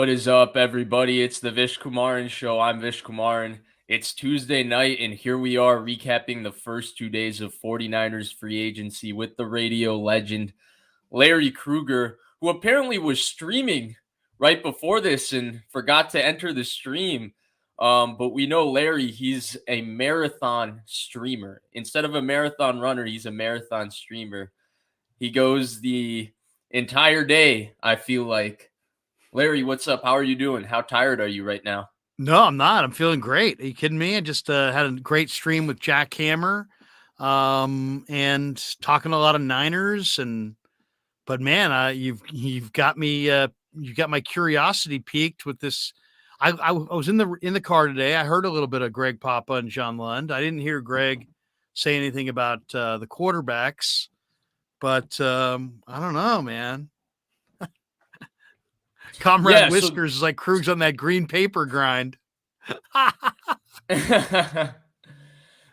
What is up, everybody? It's the Vish Kumaran Show. I'm Vish Kumaran. It's Tuesday night, and here we are recapping the first 2 days of 49ers free agency with the radio legend, Larry Krueger, who apparently was streaming right before this and forgot to enter the stream. But we know Larry, he's a marathon streamer. Instead of a marathon runner, he's a marathon streamer. He goes the entire day, I feel like. Larry, what's up? How are you doing? How tired are you right now? No, I'm not. I'm feeling great. Are you kidding me? I just had a great stream with Jack Hammer, and talking a lot of Niners. But man, you've got me. You've got my curiosity piqued with this. I was in the car today. I heard a little bit of Greg Papa and John Lund. I didn't hear Greg say anything about the quarterbacks, but I don't know, man. Comrade Whiskers is like Krug's on that green paper grind.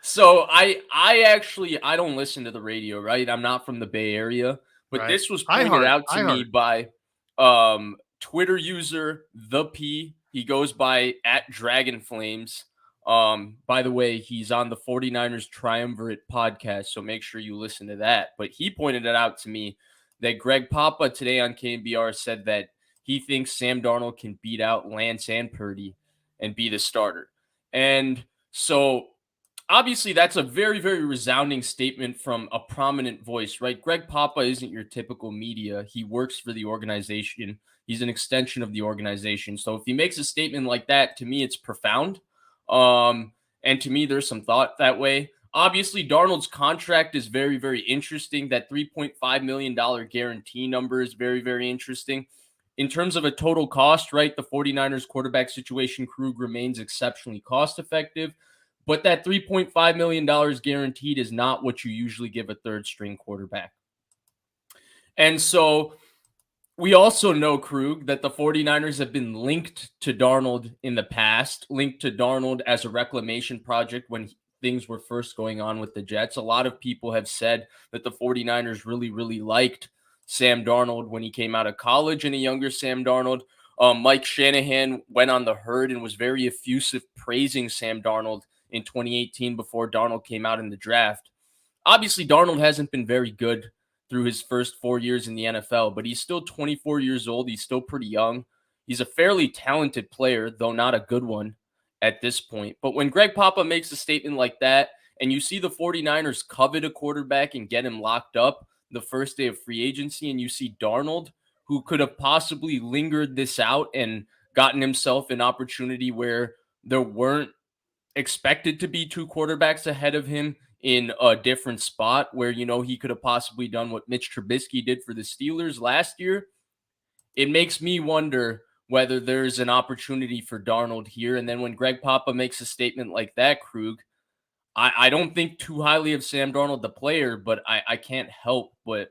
So I don't listen to the radio, right? I'm not from the Bay Area, but Right. this was pointed out to me by Twitter user The P. He goes by @DragonFlames. By the way, he's on the 49ers Triumvirate podcast, so make sure you listen to that. But he pointed it out to me that Greg Papa today on KNBR said that he thinks Sam Darnold can beat out Lance and Purdy and be the starter. And so obviously that's a very, very resounding statement from a prominent voice, right? Greg Papa isn't your typical media. He works for the organization. He's an extension of the organization. So if he makes a statement like that, to me, it's profound. And to me, there's some thought that way. Obviously, Darnold's contract is very, very interesting. That $3.5 million guarantee number is very, very interesting. In terms of a total cost, right, the 49ers quarterback situation, Krug remains exceptionally cost effective, but that $3.5 million guaranteed is not what you usually give a third string quarterback. And so we also know, Krug, that the 49ers have been linked to Darnold in the past, linked to Darnold as a reclamation project when things were first going on with the Jets. A lot of people have said that the 49ers really, really liked Sam Darnold when he came out of college and a younger Sam Darnold. Mike Shanahan went on the herd and was very effusive praising Sam Darnold in 2018 before Darnold came out in the draft. Obviously, Darnold hasn't been very good through his first 4 years in the NFL, but he's still 24 years old. He's still pretty young. He's a fairly talented player, though not a good one at this point. But when Greg Papa makes a statement like that, and you see the 49ers covet a quarterback and get him locked up the first day of free agency, and you see Darnold, who could have possibly lingered this out and gotten himself an opportunity where there weren't expected to be two quarterbacks ahead of him in a different spot where, you know, he could have possibly done what Mitch Trubisky did for the Steelers last year. It makes me wonder whether there's an opportunity for Darnold here. And then when Greg Papa makes a statement like that, Krug, I don't think too highly of Sam Darnold, the player, but I can't help but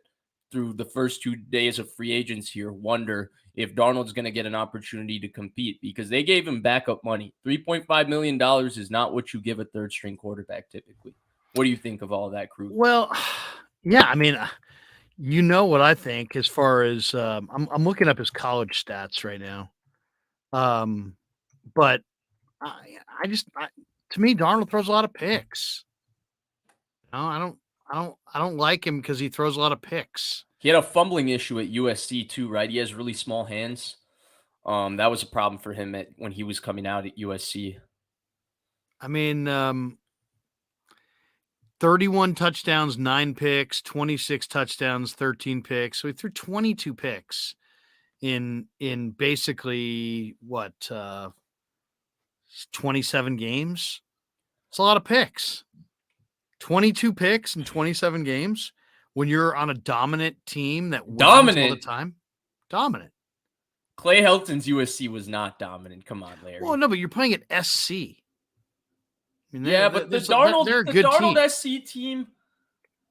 through the first 2 days of free agents here, wonder if Darnold's going to get an opportunity to compete because they gave him backup money. $3.5 million is not what you give a third string quarterback typically. What do you think of all of that, Krug? Well, yeah, I mean, you know what I think as far as I'm looking up his college stats right now. But to me, Darnold throws a lot of picks. No, I don't like him because he throws a lot of picks. He had a fumbling issue at USC too, right? He has really small hands. That was a problem for him when he was coming out at USC. I mean, 31 touchdowns, 9 picks, 26 touchdowns, 13 picks. So he threw 22 picks in basically what 27 games. It's a lot of picks. 22 picks in 27 games when you're on a dominant team that wins all the time. Dominant. Clay Helton's USC was not dominant. Come on, Larry. Well, no, but you're playing at SC. I mean, yeah, but the Darnold SC team,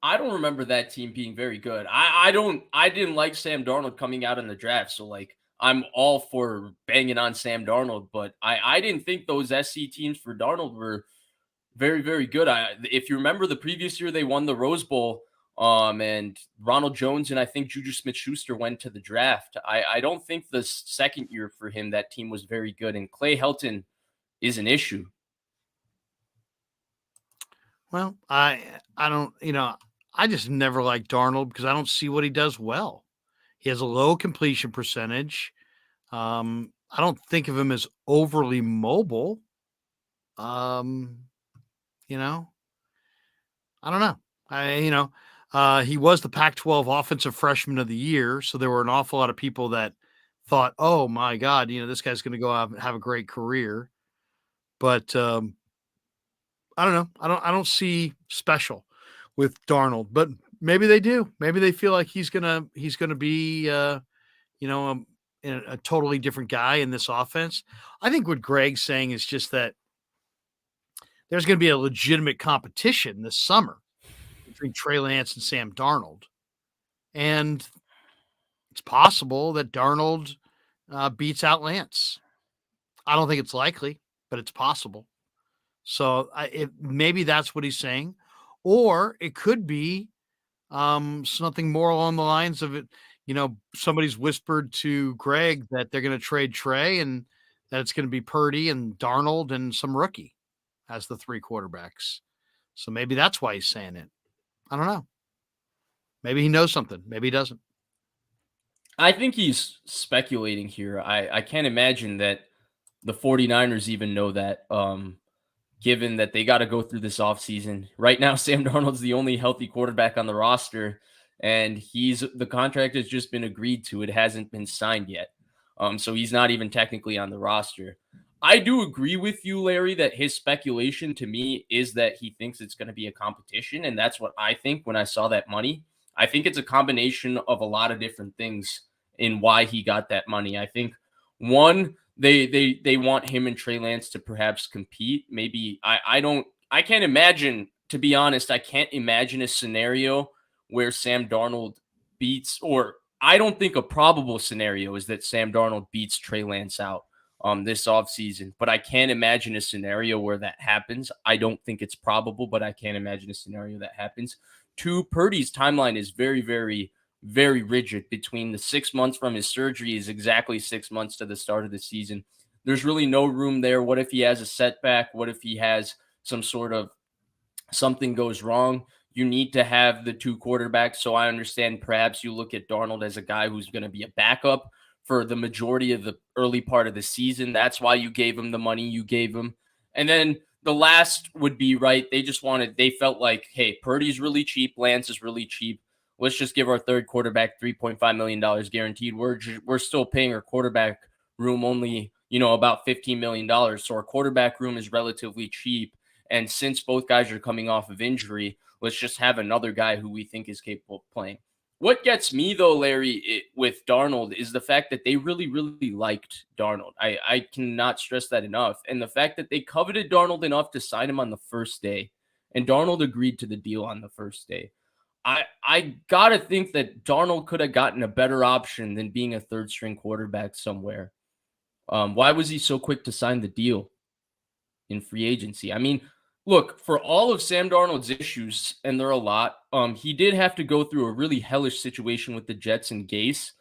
I don't remember that team being very good. I didn't like Sam Darnold coming out in the draft, so like I'm all for banging on Sam Darnold, but I didn't think those SC teams for Darnold were very, very good. If you remember the previous year, they won the Rose Bowl And Ronald Jones and I think Juju Smith-Schuster went to the draft. I don't think the second year for him, that team was very good. And Clay Helton is an issue. Well, I don't, I just never liked Darnold because I don't see what he does well. He has a low completion percentage. I don't think of him as overly mobile. You know, I don't know. He was the Pac-12 Offensive Freshman of the Year, so there were an awful lot of people that thought, "Oh my God, this guy's going to go out and have a great career." But I don't know. I don't see special with Darnold, but maybe they do. Maybe they feel like he's gonna be a totally different guy in this offense. I think what Greg's saying is just that there's going to be a legitimate competition this summer between Trey Lance and Sam Darnold. And it's possible that Darnold beats out Lance. I don't think it's likely, but it's possible. So maybe that's what he's saying. Or it could be something more along the lines of it. Somebody's whispered to Greg that they're going to trade Trey and that it's going to be Purdy and Darnold and some rookie as the 3 quarterbacks. So maybe that's why he's saying it. I don't know. Maybe he knows something. Maybe he doesn't. I think he's speculating here. I can't imagine that the 49ers even know that, given that they got to go through this offseason. Right now, Sam Darnold's the only healthy quarterback on the roster, and the contract has just been agreed to. It hasn't been signed yet. So he's not even technically on the roster. I do agree with you, Larry, that his speculation to me is that he thinks it's going to be a competition. And that's what I think when I saw that money. I think it's a combination of a lot of different things in why he got that money. I think one, they want him and Trey Lance to perhaps compete. Maybe I can't imagine, to be honest, I can't imagine a scenario where Sam Darnold beats, or I don't think a probable scenario is that Sam Darnold beats Trey Lance out this offseason. But I can't imagine a scenario where that happens. I don't think it's probable, but I can't imagine a scenario that happens. 2, Purdy's timeline is very, very, very rigid. Between the 6 months from his surgery is exactly 6 months to the start of the season. There's really no room there. What if he has a setback? What if he has some sort of something goes wrong? You need to have the 2 quarterbacks. So I understand perhaps you look at Darnold as a guy who's going to be a backup for the majority of the early part of the season. That's why you gave him the money you gave him. And then the last would be, right, they felt like, hey, Purdy's really cheap. Lance is really cheap. Let's just give our third quarterback $3.5 million guaranteed. We're still paying our quarterback room only, about $15 million. So our quarterback room is relatively cheap. And since both guys are coming off of injury, let's just have another guy who we think is capable of playing. What gets me, though, Larry, with Darnold is the fact that they really, really liked Darnold. I cannot stress that enough. And the fact that they coveted Darnold enough to sign him on the first day. And Darnold agreed to the deal on the first day. I got to think that Darnold could have gotten a better option than being a third-string quarterback somewhere. Why was he so quick to sign the deal in free agency? I mean, look, for all of Sam Darnold's issues, and there are a lot, he did have to go through a really hellish situation with the Jets and Gase.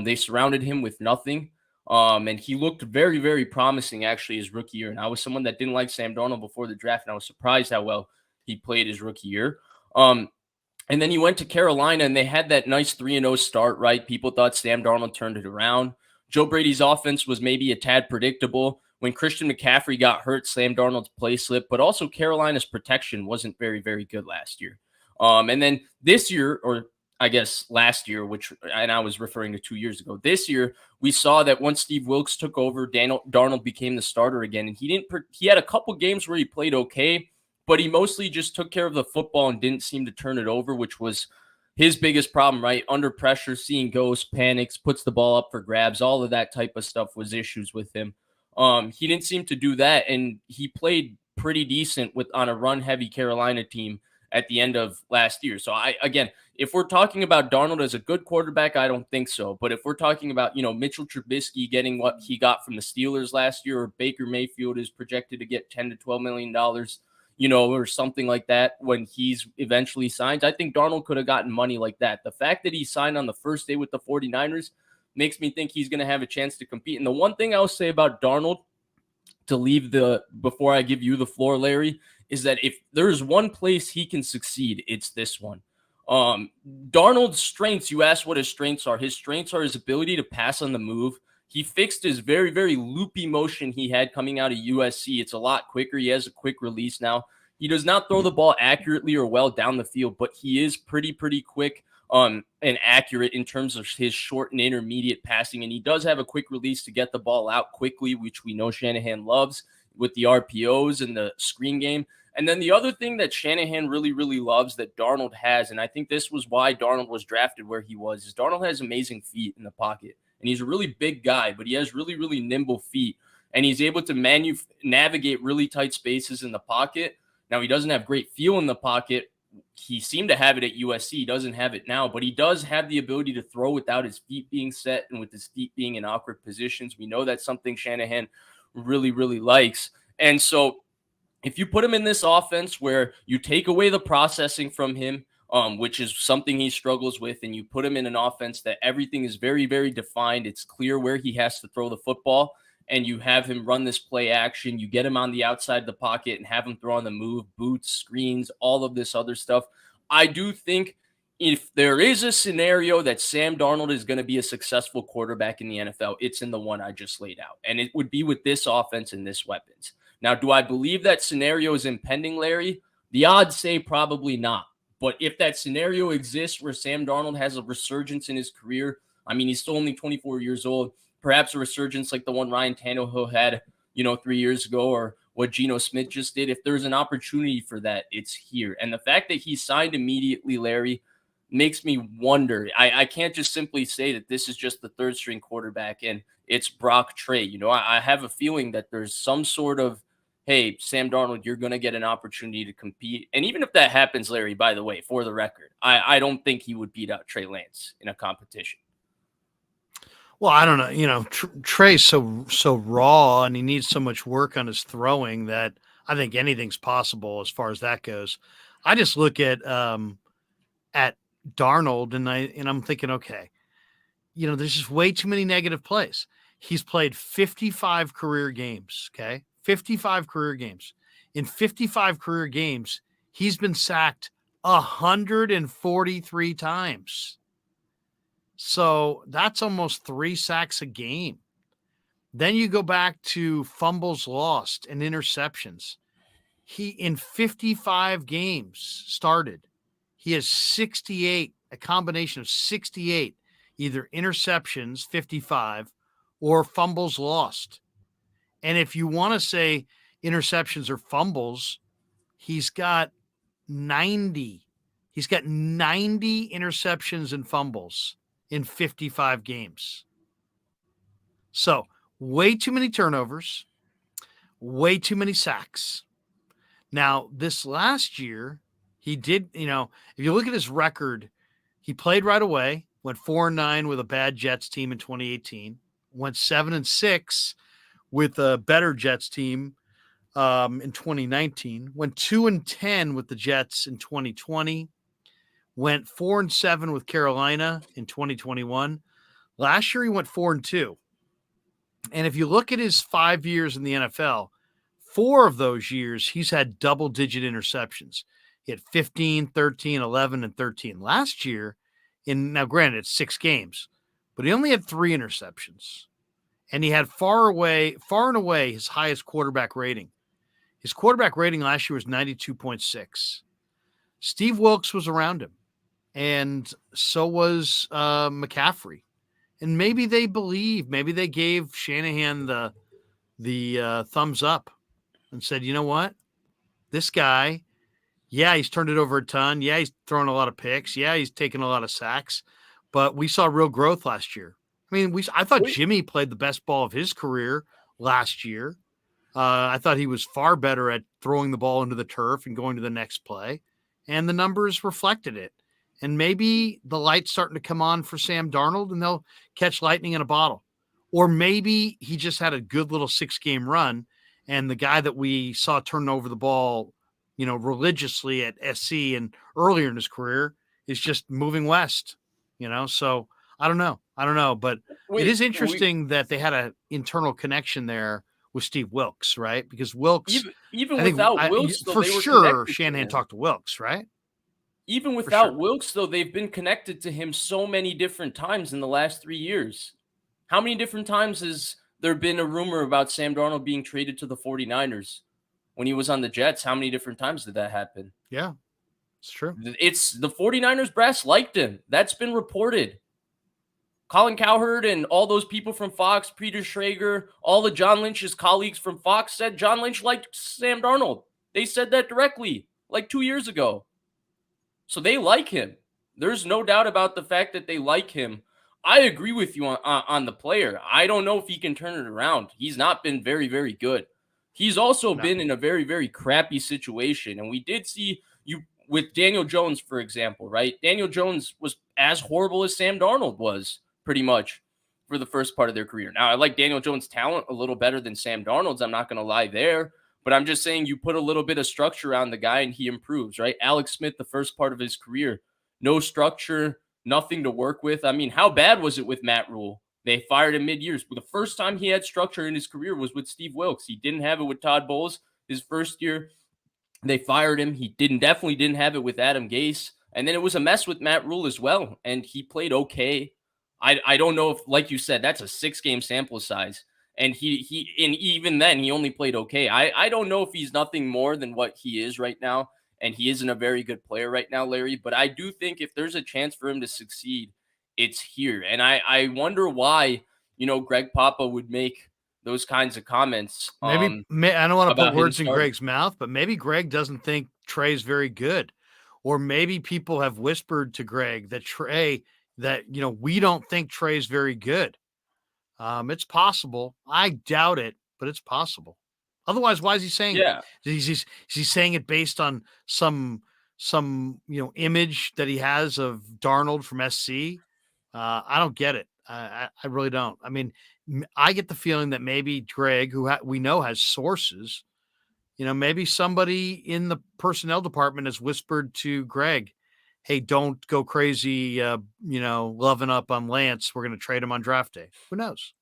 They surrounded him with nothing, and he looked very, very promising, actually, his rookie year. And I was someone that didn't like Sam Darnold before the draft, and I was surprised how well he played his rookie year. And then he went to Carolina, and they had that nice 3-0 start, right? People thought Sam Darnold turned it around. Joe Brady's offense was maybe a tad predictable. When Christian McCaffrey got hurt, Sam Darnold's play slipped, but also Carolina's protection wasn't very, very good last year. And then this year, or I guess last year, and I was referring to 2 years ago, this year, we saw that once Steve Wilkes took over, Darnold became the starter again. And he had a couple games where he played okay, but he mostly just took care of the football and didn't seem to turn it over, which was his biggest problem, right? Under pressure, seeing ghosts, panics, puts the ball up for grabs, all of that type of stuff was issues with him. He didn't seem to do that, and he played pretty decent on a run-heavy Carolina team at the end of last year. So again, if we're talking about Darnold as a good quarterback, I don't think so. But if we're talking about, Mitchell Trubisky getting what he got from the Steelers last year, or Baker Mayfield is projected to get $10 to $12 million, or something like that when he's eventually signed. I think Darnold could have gotten money like that. The fact that he signed on the first day with the 49ers makes me think he's going to have a chance to compete. And the one thing I'll say about Darnold, to leave before I give you the floor, Larry, is that if there's one place he can succeed, it's this one. Darnold's strengths, you asked what his strengths are. His strengths are his ability to pass on the move. He fixed his very, very loopy motion he had coming out of USC. It's a lot quicker. He has a quick release now. He does not throw the ball accurately or well down the field, but he is pretty quick and accurate in terms of his short and intermediate passing. And he does have a quick release to get the ball out quickly, which we know Shanahan loves with the RPOs and the screen game. And then the other thing that Shanahan really, really loves that Darnold has, and I think this was why Darnold was drafted where he was, is Darnold has amazing feet in the pocket. And he's a really big guy, but he has really, really nimble feet. And he's able to navigate really tight spaces in the pocket. Now, he doesn't have great feel in the pocket. He seemed to have it at USC. He doesn't have it now, but he does have the ability to throw without his feet being set and with his feet being in awkward positions. We know that's something Shanahan really, really likes. And so if you put him in this offense where you take away the processing from him, which is something he struggles with, and you put him in an offense that everything is very, very defined, it's clear where he has to throw the football, and you have him run this play action, you get him on the outside of the pocket and have him throw on the move, boots, screens, all of this other stuff. I do think if there is a scenario that Sam Darnold is going to be a successful quarterback in the NFL, it's in the one I just laid out. And it would be with this offense and this weapons. Now, do I believe that scenario is impending, Larry? The odds say probably not. But if that scenario exists where Sam Darnold has a resurgence in his career, I mean, he's still only 24 years old, perhaps a resurgence like the one Ryan Tannehill had, 3 years ago, or what Geno Smith just did. If there's an opportunity for that, it's here. And the fact that he signed immediately, Larry, makes me wonder. I can't just simply say that this is just the third string quarterback and it's Brock Trey. I have a feeling that there's some sort of, hey, Sam Darnold, you're going to get an opportunity to compete. And even if that happens, Larry, by the way, for the record, I don't think he would beat out Trey Lance in a competition. Well, I don't know. Trey's so raw and he needs so much work on his throwing that I think anything's possible as far as that goes. I just look at Darnold and I'm thinking, okay, there's just way too many negative plays. He's played 55 career games. Okay. 55 career games. In 55 career games, he's been sacked 143 times. So that's almost 3 sacks a game. Then you go back to fumbles lost and interceptions. He, in 55 games started, he has 68, a combination of 68, either interceptions, 55, or fumbles lost. And if you want to say interceptions or fumbles, he's got 90. He's got 90 interceptions and fumbles in 55 games. So way too many turnovers, way too many sacks. Now, this last year, he did, if you look at his record, he played right away, went 4-9 with a bad Jets team in 2018, went 7-6 with a better Jets team in 2019, went 2-10 with the Jets in 2020, went 4-7 with Carolina in 2021. Last year, he went 4-2. And if you look at his 5 years in the NFL, 4 of those years, he's had double-digit interceptions. He had 15, 13, 11, and 13. Last year, now granted, it's 6 games, but he only had 3 interceptions. And he had far and away his highest quarterback rating. His quarterback rating last year was 92.6. Steve Wilkes was around him, and so was McCaffrey. And maybe they gave Shanahan the thumbs up and said, you know what? This guy, yeah, he's turned it over a ton. Yeah, he's thrown a lot of picks. Yeah, he's taken a lot of sacks. But we saw real growth last year. I mean, I thought Jimmy played the best ball of his career last year. I thought he was far better at throwing the ball into the turf and going to the next play. And the numbers reflected it. And maybe the light's starting to come on for Sam Darnold and they'll catch lightning in a bottle. Or maybe he just had a good little 6-game run and the guy that we saw turning over the ball religiously at SC and earlier in his career is just moving west, so I don't know, but it is interesting that they had an internal connection there with Steve Wilkes, right? Because Wilkes, even I think without Wilkes, though, for they were sure connected to Shanahan him. talked to Wilkes, right? Even without Wilkes, though, they've been connected to him so many different times in the last 3 years. How many different times has there been a rumor about Sam Darnold being traded to the 49ers when he was on the Jets? How many different times did that happen? Yeah, it's true. It's the 49ers brass liked him. That's been reported. Colin Cowherd and all those people from Fox, Peter Schrager, all of John Lynch's colleagues from Fox said John Lynch liked Sam Darnold. They said that directly like 2 years ago. So they like him. There's no doubt about the fact that they like him. I agree with you on the player. I don't know if he can turn it around. He's not been very, very good. He's also been in a very, very crappy situation. And we did see you with Daniel Jones, for example, right? Daniel Jones was as horrible as Sam Darnold was pretty much for the first part of their career. Now, I like Daniel Jones' talent a little better than Sam Darnold's. I'm not going to lie there. But I'm just saying you put a little bit of structure around the guy and he improves, right? Alex Smith, the first part of his career, no structure, nothing to work with. I mean, how bad was it with Matt Rule? They fired him mid-years. But the first time he had structure in his career was with Steve Wilkes. He didn't have it with Todd Bowles his first year. They fired him. He definitely didn't have it with Adam Gase. And then it was a mess with Matt Rule as well. And he played okay. I don't know if, like you said, that's a 6-game sample size. And and even then he only played okay. I don't know if he's nothing more than what he is right now, and he isn't a very good player right now, Larry. But I do think if there's a chance for him to succeed, it's here. And I wonder why Greg Papa would make those kinds of comments. Maybe I don't want to put words in starting. Greg's mouth, but maybe Greg doesn't think Trey's very good, or maybe people have whispered to Greg that we don't think Trey's very good. It's possible. I doubt it, but it's possible. Otherwise, why is he saying it? Is he saying it based on some image that he has of Darnold from SC? I don't get it. I really don't. I mean, I get the feeling that maybe Greg, who we know has sources, maybe somebody in the personnel department has whispered to Greg, hey, don't go crazy, loving up on Lance. We're going to trade him on draft day. Who knows?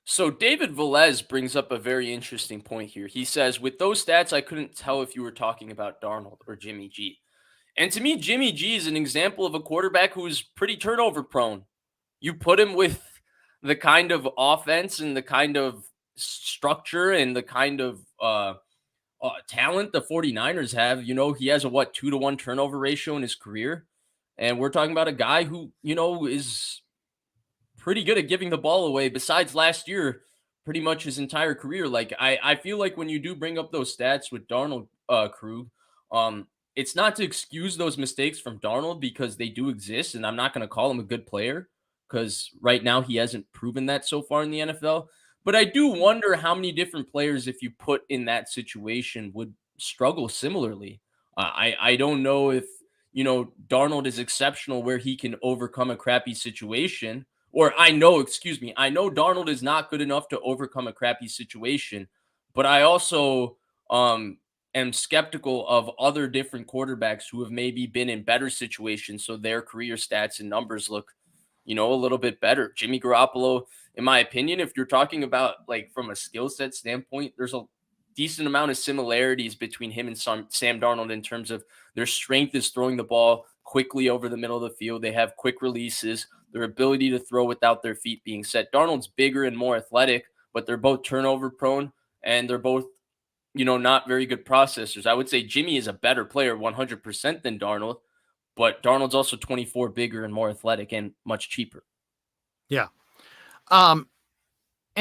So David Velez brings up a very interesting point here. He says, with those stats, I couldn't tell if you were talking about Darnold or Jimmy G. And to me, Jimmy G is an example of a quarterback who is pretty turnover prone. You put him with the kind of offense and the kind of structure and the kind of talent the 49ers have. He has a 2-to-1 turnover ratio in his career. And we're talking about a guy who, is pretty good at giving the ball away besides last year, pretty much his entire career. Like I feel like when you do bring up those stats with Darnold, Krug, it's not to excuse those mistakes from Darnold because they do exist. And I'm not going to call him a good player because right now he hasn't proven that so far in the NFL. But I do wonder how many different players, if you put in that situation, would struggle similarly. I don't know if, Darnold is exceptional where he can overcome a crappy situation. Or I know Darnold is not good enough to overcome a crappy situation, but I also am skeptical of other different quarterbacks who have maybe been in better situations, so their career stats and numbers look, a little bit better. Jimmy Garoppolo, in my opinion, if you're talking about like from a skill set standpoint, there's a decent amount of similarities between him and Sam Darnold in terms of their strength is throwing the ball quickly over the middle of the field. They have quick releases, their ability to throw without their feet being set. Darnold's bigger and more athletic, but they're both turnover prone and they're both, not very good processors. I would say Jimmy is a better player 100% than Darnold, but Darnold's also 24 bigger and more athletic and much cheaper. Yeah. And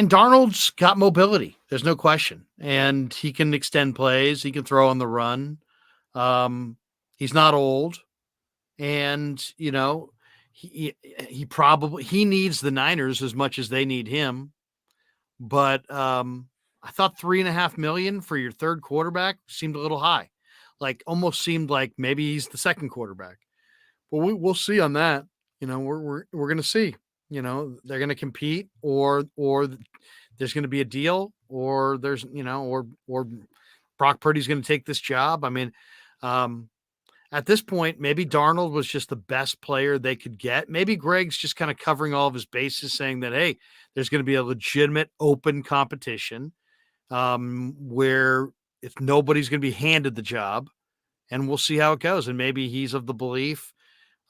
Darnold's got mobility. There's no question. And he can extend plays. He can throw on the run. He's not old. And, he needs the Niners as much as they need him. But I thought $3.5 million for your third quarterback seemed a little high. Like almost seemed like maybe he's the second quarterback. Well, we'll see on that. We're going to see. They're going to compete, or there's going to be a deal, or there's or Brock Purdy's going to take this job. I mean, at this point, maybe Darnold was just the best player they could get. Maybe Greg's just kind of covering all of his bases, saying that, hey, there's going to be a legitimate open competition where if nobody's going to be handed the job, and we'll see how it goes. And maybe he's of the belief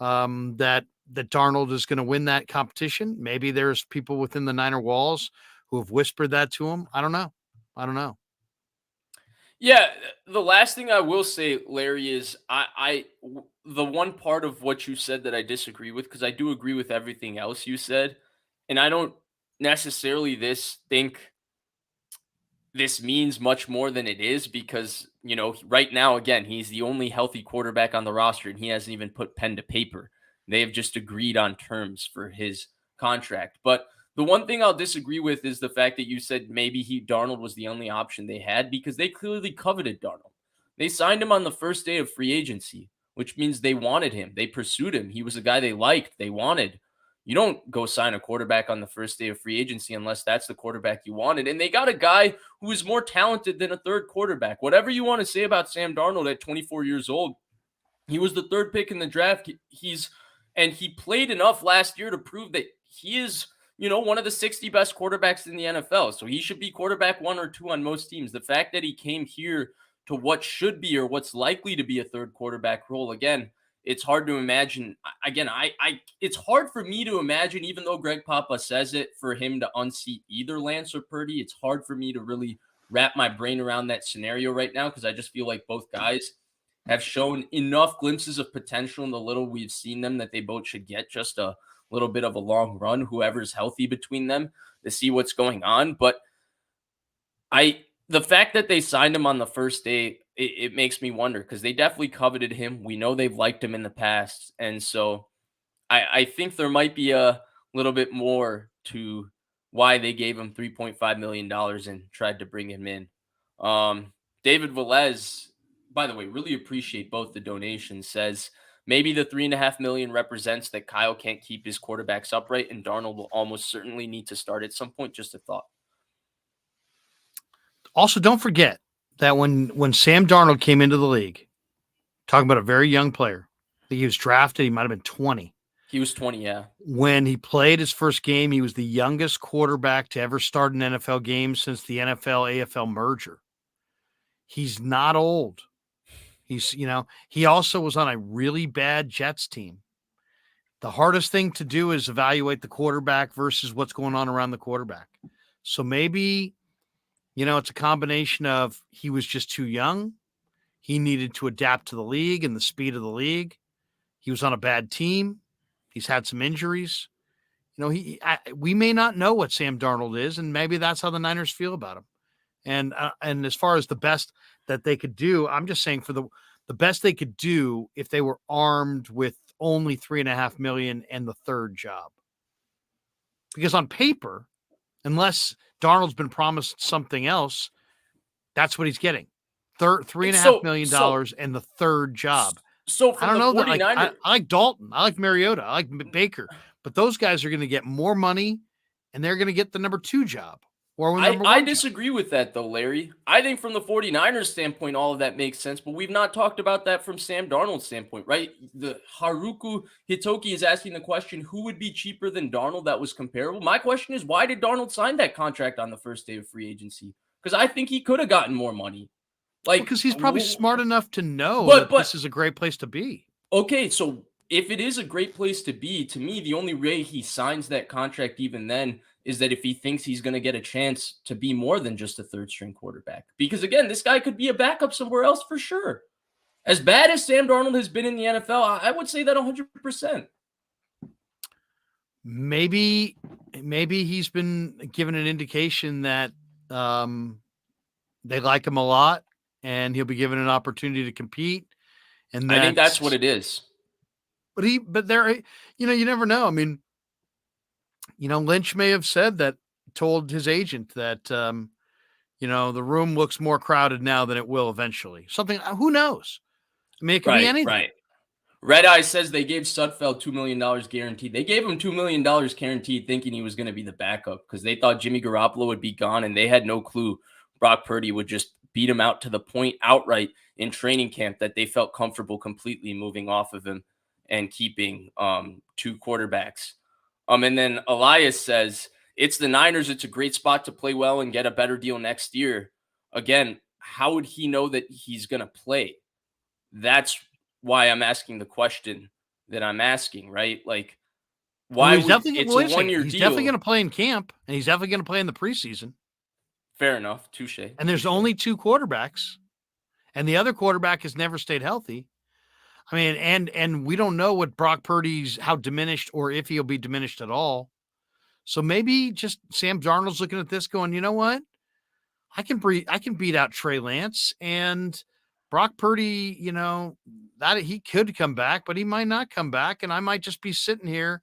that Darnold is going to win that competition. Maybe there's people within the Niner walls who have whispered that to him. I don't know. Yeah, the last thing I will say, Larry, is the one part of what you said that I disagree with, because I do agree with everything else you said, and I don't necessarily think this means much more than it is, because, right now, again, he's the only healthy quarterback on the roster, and he hasn't even put pen to paper. They have just agreed on terms for his contract. But the one thing I'll disagree with is the fact that you said maybe Darnold was the only option they had, because they clearly coveted Darnold. They signed him on the first day of free agency, which means they wanted him. They pursued him. He was a guy they liked, they wanted. You don't go sign a quarterback on the first day of free agency unless that's the quarterback you wanted. And they got a guy who is more talented than a third quarterback. Whatever you want to say about Sam Darnold at 24 years old, he was the third pick in the draft. He played enough last year to prove that he is, one of the 60 best quarterbacks in the NFL. So he should be quarterback 1 or 2 on most teams. The fact that he came here to what should be or what's likely to be a third quarterback role, again, it's hard to imagine. Again, it's hard for me to imagine, even though Greg Papa says it, for him to unseat either Lance or Purdy. It's hard for me to really wrap my brain around that scenario right now, because I just feel like both guys have shown enough glimpses of potential in the little we've seen them that they both should get just a little bit of a long run, whoever's healthy between them, to see what's going on. But the fact that they signed him on the first day, it makes me wonder, because they definitely coveted him. We know they've liked him in the past. And so I think there might be a little bit more to why they gave him $3.5 million and tried to bring him in. David Velez, by the way, really appreciate both the donations, says maybe the $3.5 million represents that Kyle can't keep his quarterbacks upright and Darnold will almost certainly need to start at some point. Just a thought. Also, don't forget that when Sam Darnold came into the league, talking about a very young player, I think he was drafted, he might have been 20. He was 20, yeah. When he played his first game, he was the youngest quarterback to ever start an NFL game since the NFL-AFL merger. He's not old. He also was on a really bad Jets team. The hardest thing to do is evaluate the quarterback versus what's going on around the quarterback. So maybe, it's a combination of he was just too young. He needed to adapt to the league and the speed of the league. He was on a bad team. He's had some injuries. We may not know what Sam Darnold is, and maybe that's how the Niners feel about him. And as far as the best that they could do, I'm just saying for the best they could do if they were armed with only $3.5 million and the third job. Because on paper, unless Darnold's been promised something else, that's what he's getting. $3.5 million and the third job. So I don't know that I like Dalton, I like Mariota, I like Baker, but those guys are going to get more money and they're going to get the number 2 job. I disagree with that, though, Larry. I think from the 49ers standpoint, all of that makes sense, but we've not talked about that from Sam Darnold's standpoint, right? The Haruku Hitoki is asking the question, who would be cheaper than Darnold that was comparable? My question is, why did Darnold sign that contract on the first day of free agency? Because I think he could have gotten more money. Because he's probably smart enough to know that this is a great place to be. Okay, so if it is a great place to be, to me, the only way he signs that contract even then is that if he thinks he's going to get a chance to be more than just a third-string quarterback. Because, again, this guy could be a backup somewhere else for sure. As bad as Sam Darnold has been in the NFL, I would say that 100%. Maybe he's been given an indication that they like him a lot, and he'll be given an opportunity to compete. And I think that's what it is. But there, you never know. I mean, Lynch may have told his agent that, the room looks more crowded now than it will eventually. Something, who knows? I mean, it could be anything. Right. Red Eye says they gave Sudfeld $2 million guaranteed. They gave him $2 million guaranteed thinking he was going to be the backup because they thought Jimmy Garoppolo would be gone and they had no clue Brock Purdy would just beat him out to the point outright in training camp that they felt comfortable completely moving off of him and keeping 2 quarterbacks. And then Elias says, it's the Niners. It's a great spot to play well and get a better deal next year. Again, how would he know that he's going to play? That's why I'm asking the question that I'm asking, right? Like, why it's a 1 year deal? He's definitely going to play in camp, and he's definitely going to play in the preseason. Fair enough. Touche. And there's only 2 quarterbacks, and the other quarterback has never stayed healthy. I mean, and we don't know what Brock Purdy's, how diminished, or if he'll be diminished at all. So maybe just Sam Darnold's looking at this going, you know what? I can beat out Trey Lance, and Brock Purdy, you know, that he could come back, but he might not come back. And I might just be sitting here.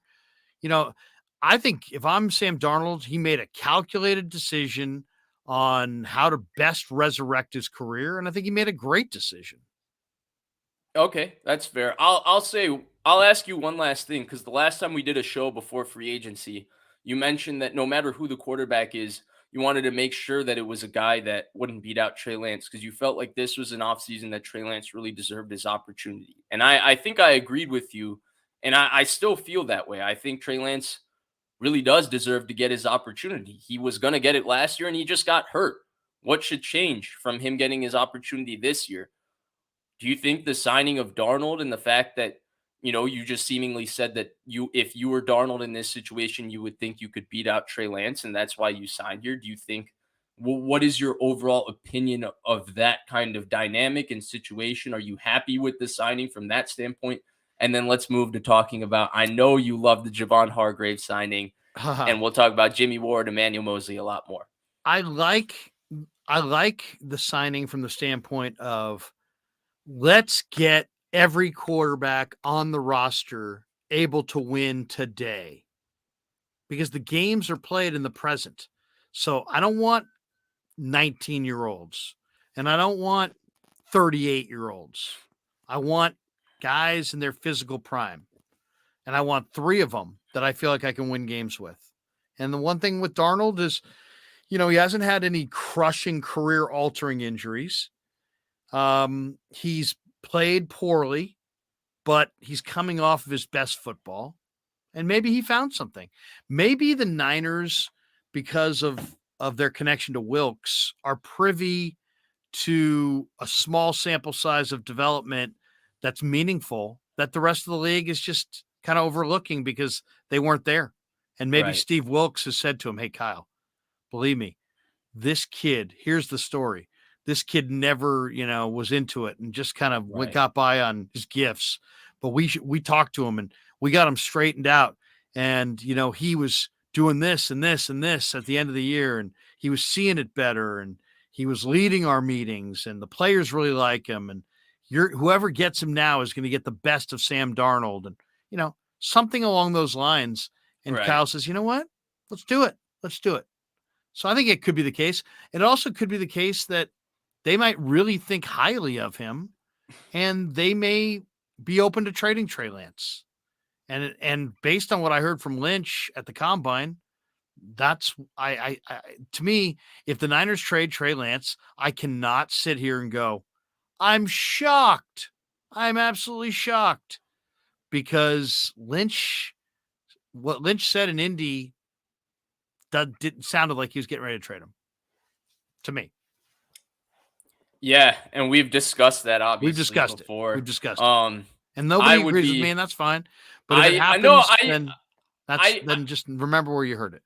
You know, I think if I'm Sam Darnold, he made a calculated decision on how to best resurrect his career. And I think he made a great decision. Okay, that's fair. I'll ask you one last thing, because the last time we did a show before free agency, you mentioned that no matter who the quarterback is, you wanted to make sure that it was a guy that wouldn't beat out Trey Lance, because you felt like this was an offseason that Trey Lance really deserved his opportunity. And I think I agreed with you, and I still feel that way. I think Trey Lance really does deserve to get his opportunity. He was going to get it last year, and he just got hurt. What should change from him getting his opportunity this year? Do you think the signing of Darnold and the fact that, you know, you just seemingly said that if you were Darnold in this situation, you would think you could beat out Trey Lance, and that's why you signed here? Do you think, what is your overall opinion of that kind of dynamic and situation? Are you happy with the signing from that standpoint? And then let's move to talking about, I know you love the Javon Hargrave signing, and we'll talk about Jimmy Ward, Emmanuel Mosley a lot more. I like the signing from the standpoint of, let's get every quarterback on the roster able to win today, because the games are played in the present. So I don't want 19-year-olds, and I don't want 38-year-olds. I want guys in their physical prime, and I want 3 of them that I feel like I can win games with. And the one thing with Darnold is, you know, he hasn't had any crushing career-altering injuries. He's played poorly, but he's coming off of his best football, and maybe he found something. Maybe the Niners, because of their connection to Wilkes, are privy to a small sample size of development that's meaningful that the rest of the league is just kind of overlooking because they weren't there. And maybe Steve Wilkes has said to him, hey, Kyle, believe me, this kid, here's the story. This kid never, you know, was into it and just kind of got by on his gifts. But we talked to him and we got him straightened out. And, you know, he was doing this and this and this at the end of the year, and he was seeing it better, and he was leading our meetings, and the players really like him. And whoever gets him now is going to get the best of Sam Darnold, and, you know, something along those lines. And Kyle says, you know what? Let's do it. Let's do it. So I think it could be the case. It also could be the case that they might really think highly of him, and they may be open to trading Trey Lance. And based on what I heard from Lynch at the Combine, that's to me, if the Niners trade Trey Lance, I cannot sit here and go, I'm shocked. I'm absolutely shocked, because what Lynch said in Indy didn't sounded like he was getting ready to trade him to me. Yeah, and we've discussed that obviously. We've discussed it. And nobody agrees with me, and that's fine. But if it happens, then just remember where you heard it.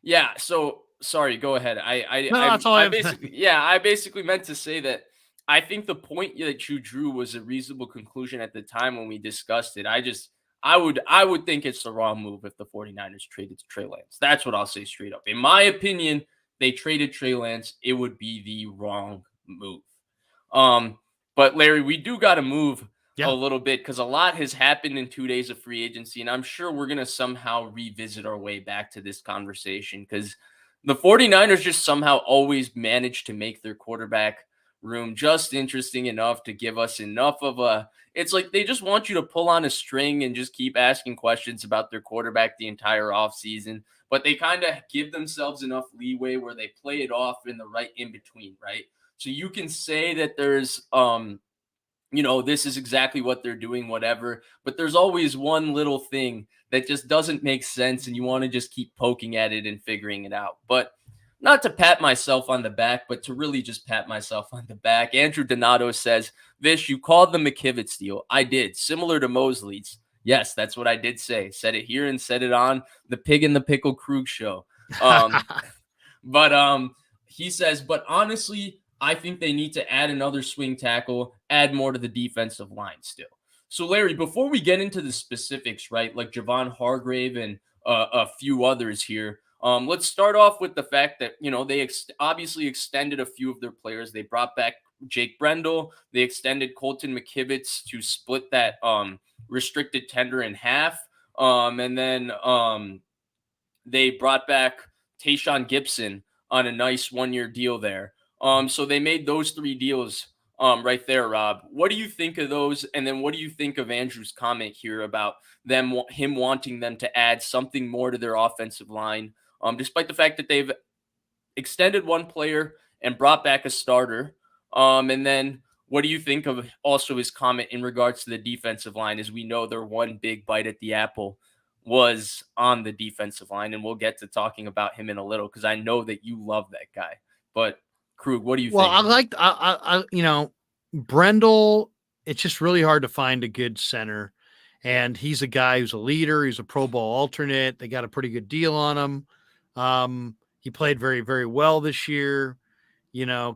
Yeah. So sorry, go ahead. I basically meant to say that I think the point that you drew was a reasonable conclusion at the time when we discussed it. I would think it's the wrong move if the 49ers traded Trey Lance. That's what I'll say straight up. In my opinion, they traded Trey Lance, it would be the wrong move. But Larry, we do got to move a little bit, because a lot has happened in 2 days of free agency, and I'm sure we're going to somehow revisit our way back to this conversation, because the 49ers just somehow always manage to make their quarterback room just interesting enough to give us enough of it's like they just want you to pull on a string and just keep asking questions about their quarterback the entire offseason, but they kind of give themselves enough leeway where they play it off in the right in between, right? So you can say that there's, this is exactly what they're doing, whatever. But there's always one little thing that just doesn't make sense, and you want to just keep poking at it and figuring it out. But not to pat myself on the back, but to really just pat myself on the back. Andrew Donato says, Vish, you called the McKivitz deal. I did, similar to Mosley's. Yes, that's what I did say. Said it here and said it on the Pig and the Pickle Krug show. But he says, but honestly, I think they need to add another swing tackle, add more to the defensive line still. So, Larry, before we get into the specifics, right, like Javon Hargrave and a few others here, let's start off with the fact that, they obviously extended a few of their players. They brought back Jake Brendel. They extended Colton McKivitz to split that restricted tender in half. And then they brought back Tayshaun Gibson on a nice one-year deal there. So they made those 3 deals right there, Rob. What do you think of those? And then what do you think of Andrew's comment here about him wanting them to add something more to their offensive line, despite the fact that they've extended one player and brought back a starter? And then what do you think of also his comment in regards to the defensive line? As we know, their one big bite at the apple was on the defensive line, and we'll get to talking about him in a little because I know that you love that guy. But Krug, what do you think? Well, Brendel, it's just really hard to find a good center. And he's a guy who's a leader. He's a Pro Bowl alternate. They got a pretty good deal on him. He played very, very well this year.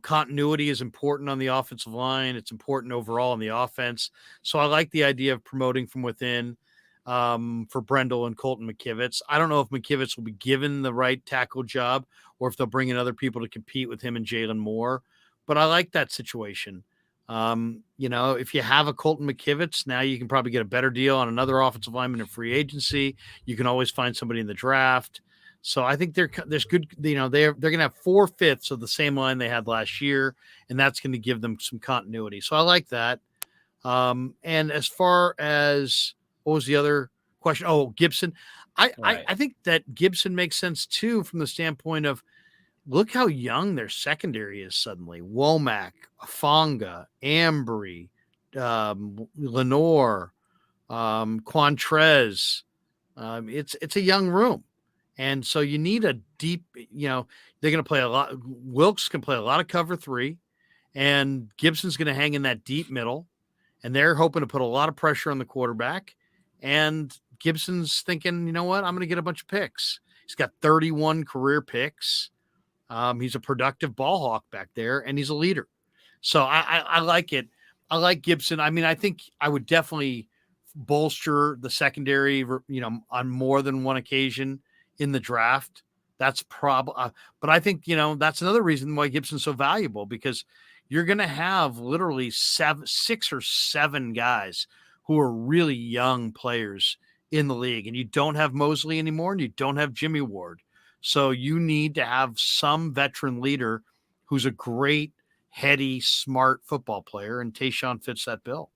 Continuity is important on the offensive line. It's important overall on the offense. So I like the idea of promoting from within for Brendel and Colton McKivitz. I don't know if McKivitz will be given the right tackle job or if they'll bring in other people to compete with him and Jalen Moore, but I like that situation. If you have a Colton McKivitz, now you can probably get a better deal on another offensive lineman in free agency. You can always find somebody in the draft. So I think there's good, they're going to have 4/5 of the same line they had last year, and that's going to give them some continuity. So I like that. And as far as what was the other question? Oh, Gibson. I think that Gibson makes sense too, from the standpoint of look how young their secondary is suddenly. Womack, Afonga, Ambry, Lenore, Quantrez. It's a young room. And so you need a deep, they're going to play a lot. Wilkes can play a lot of cover 3, and Gibson's going to hang in that deep middle, and they're hoping to put a lot of pressure on the quarterback. And Gibson's thinking, you know what? I'm going to get a bunch of picks. He's got 31 career picks. He's a productive ball hawk back there, and he's a leader. So I like it. I like Gibson. I mean, I think I would definitely bolster the secondary, on more than one occasion in the draft. That's probably, but I think, that's another reason why Gibson's so valuable, because you're going to have literally 6 or 7 guys who are really young players in the league, and you don't have Mosley anymore, and you don't have Jimmy Ward. So you need to have some veteran leader who's a great, heady, smart football player, and Tayshaun fits that bill.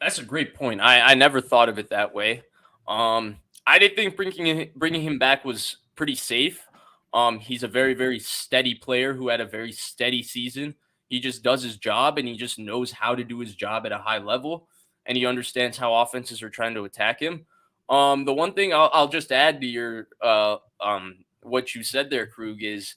That's a great point. I never thought of it that way. I did think bringing him back was pretty safe. He's a very, very steady player who had a very steady season. He just does his job, and he just knows how to do his job at a high level, and he understands how offenses are trying to attack him. The one thing I'll just add to your what you said there, Krug, is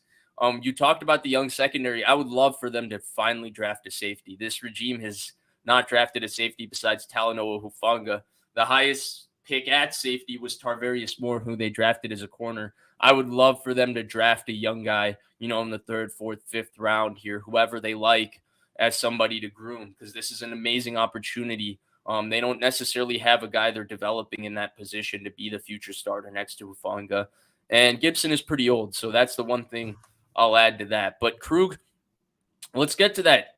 you talked about the young secondary. I would love for them to finally draft a safety. This regime has not drafted a safety besides Talanoa Hufanga. The highest pick at safety was Tarvarius Moore, who they drafted as a corner. I would love for them to draft a young guy, in the 3rd, 4th, 5th round here, whoever they like, as somebody to groom, because this is an amazing opportunity. They don't necessarily have a guy they're developing in that position to be the future starter next to Hufanga. And Gibson is pretty old, so that's the one thing I'll add to that. But Krug, let's get to that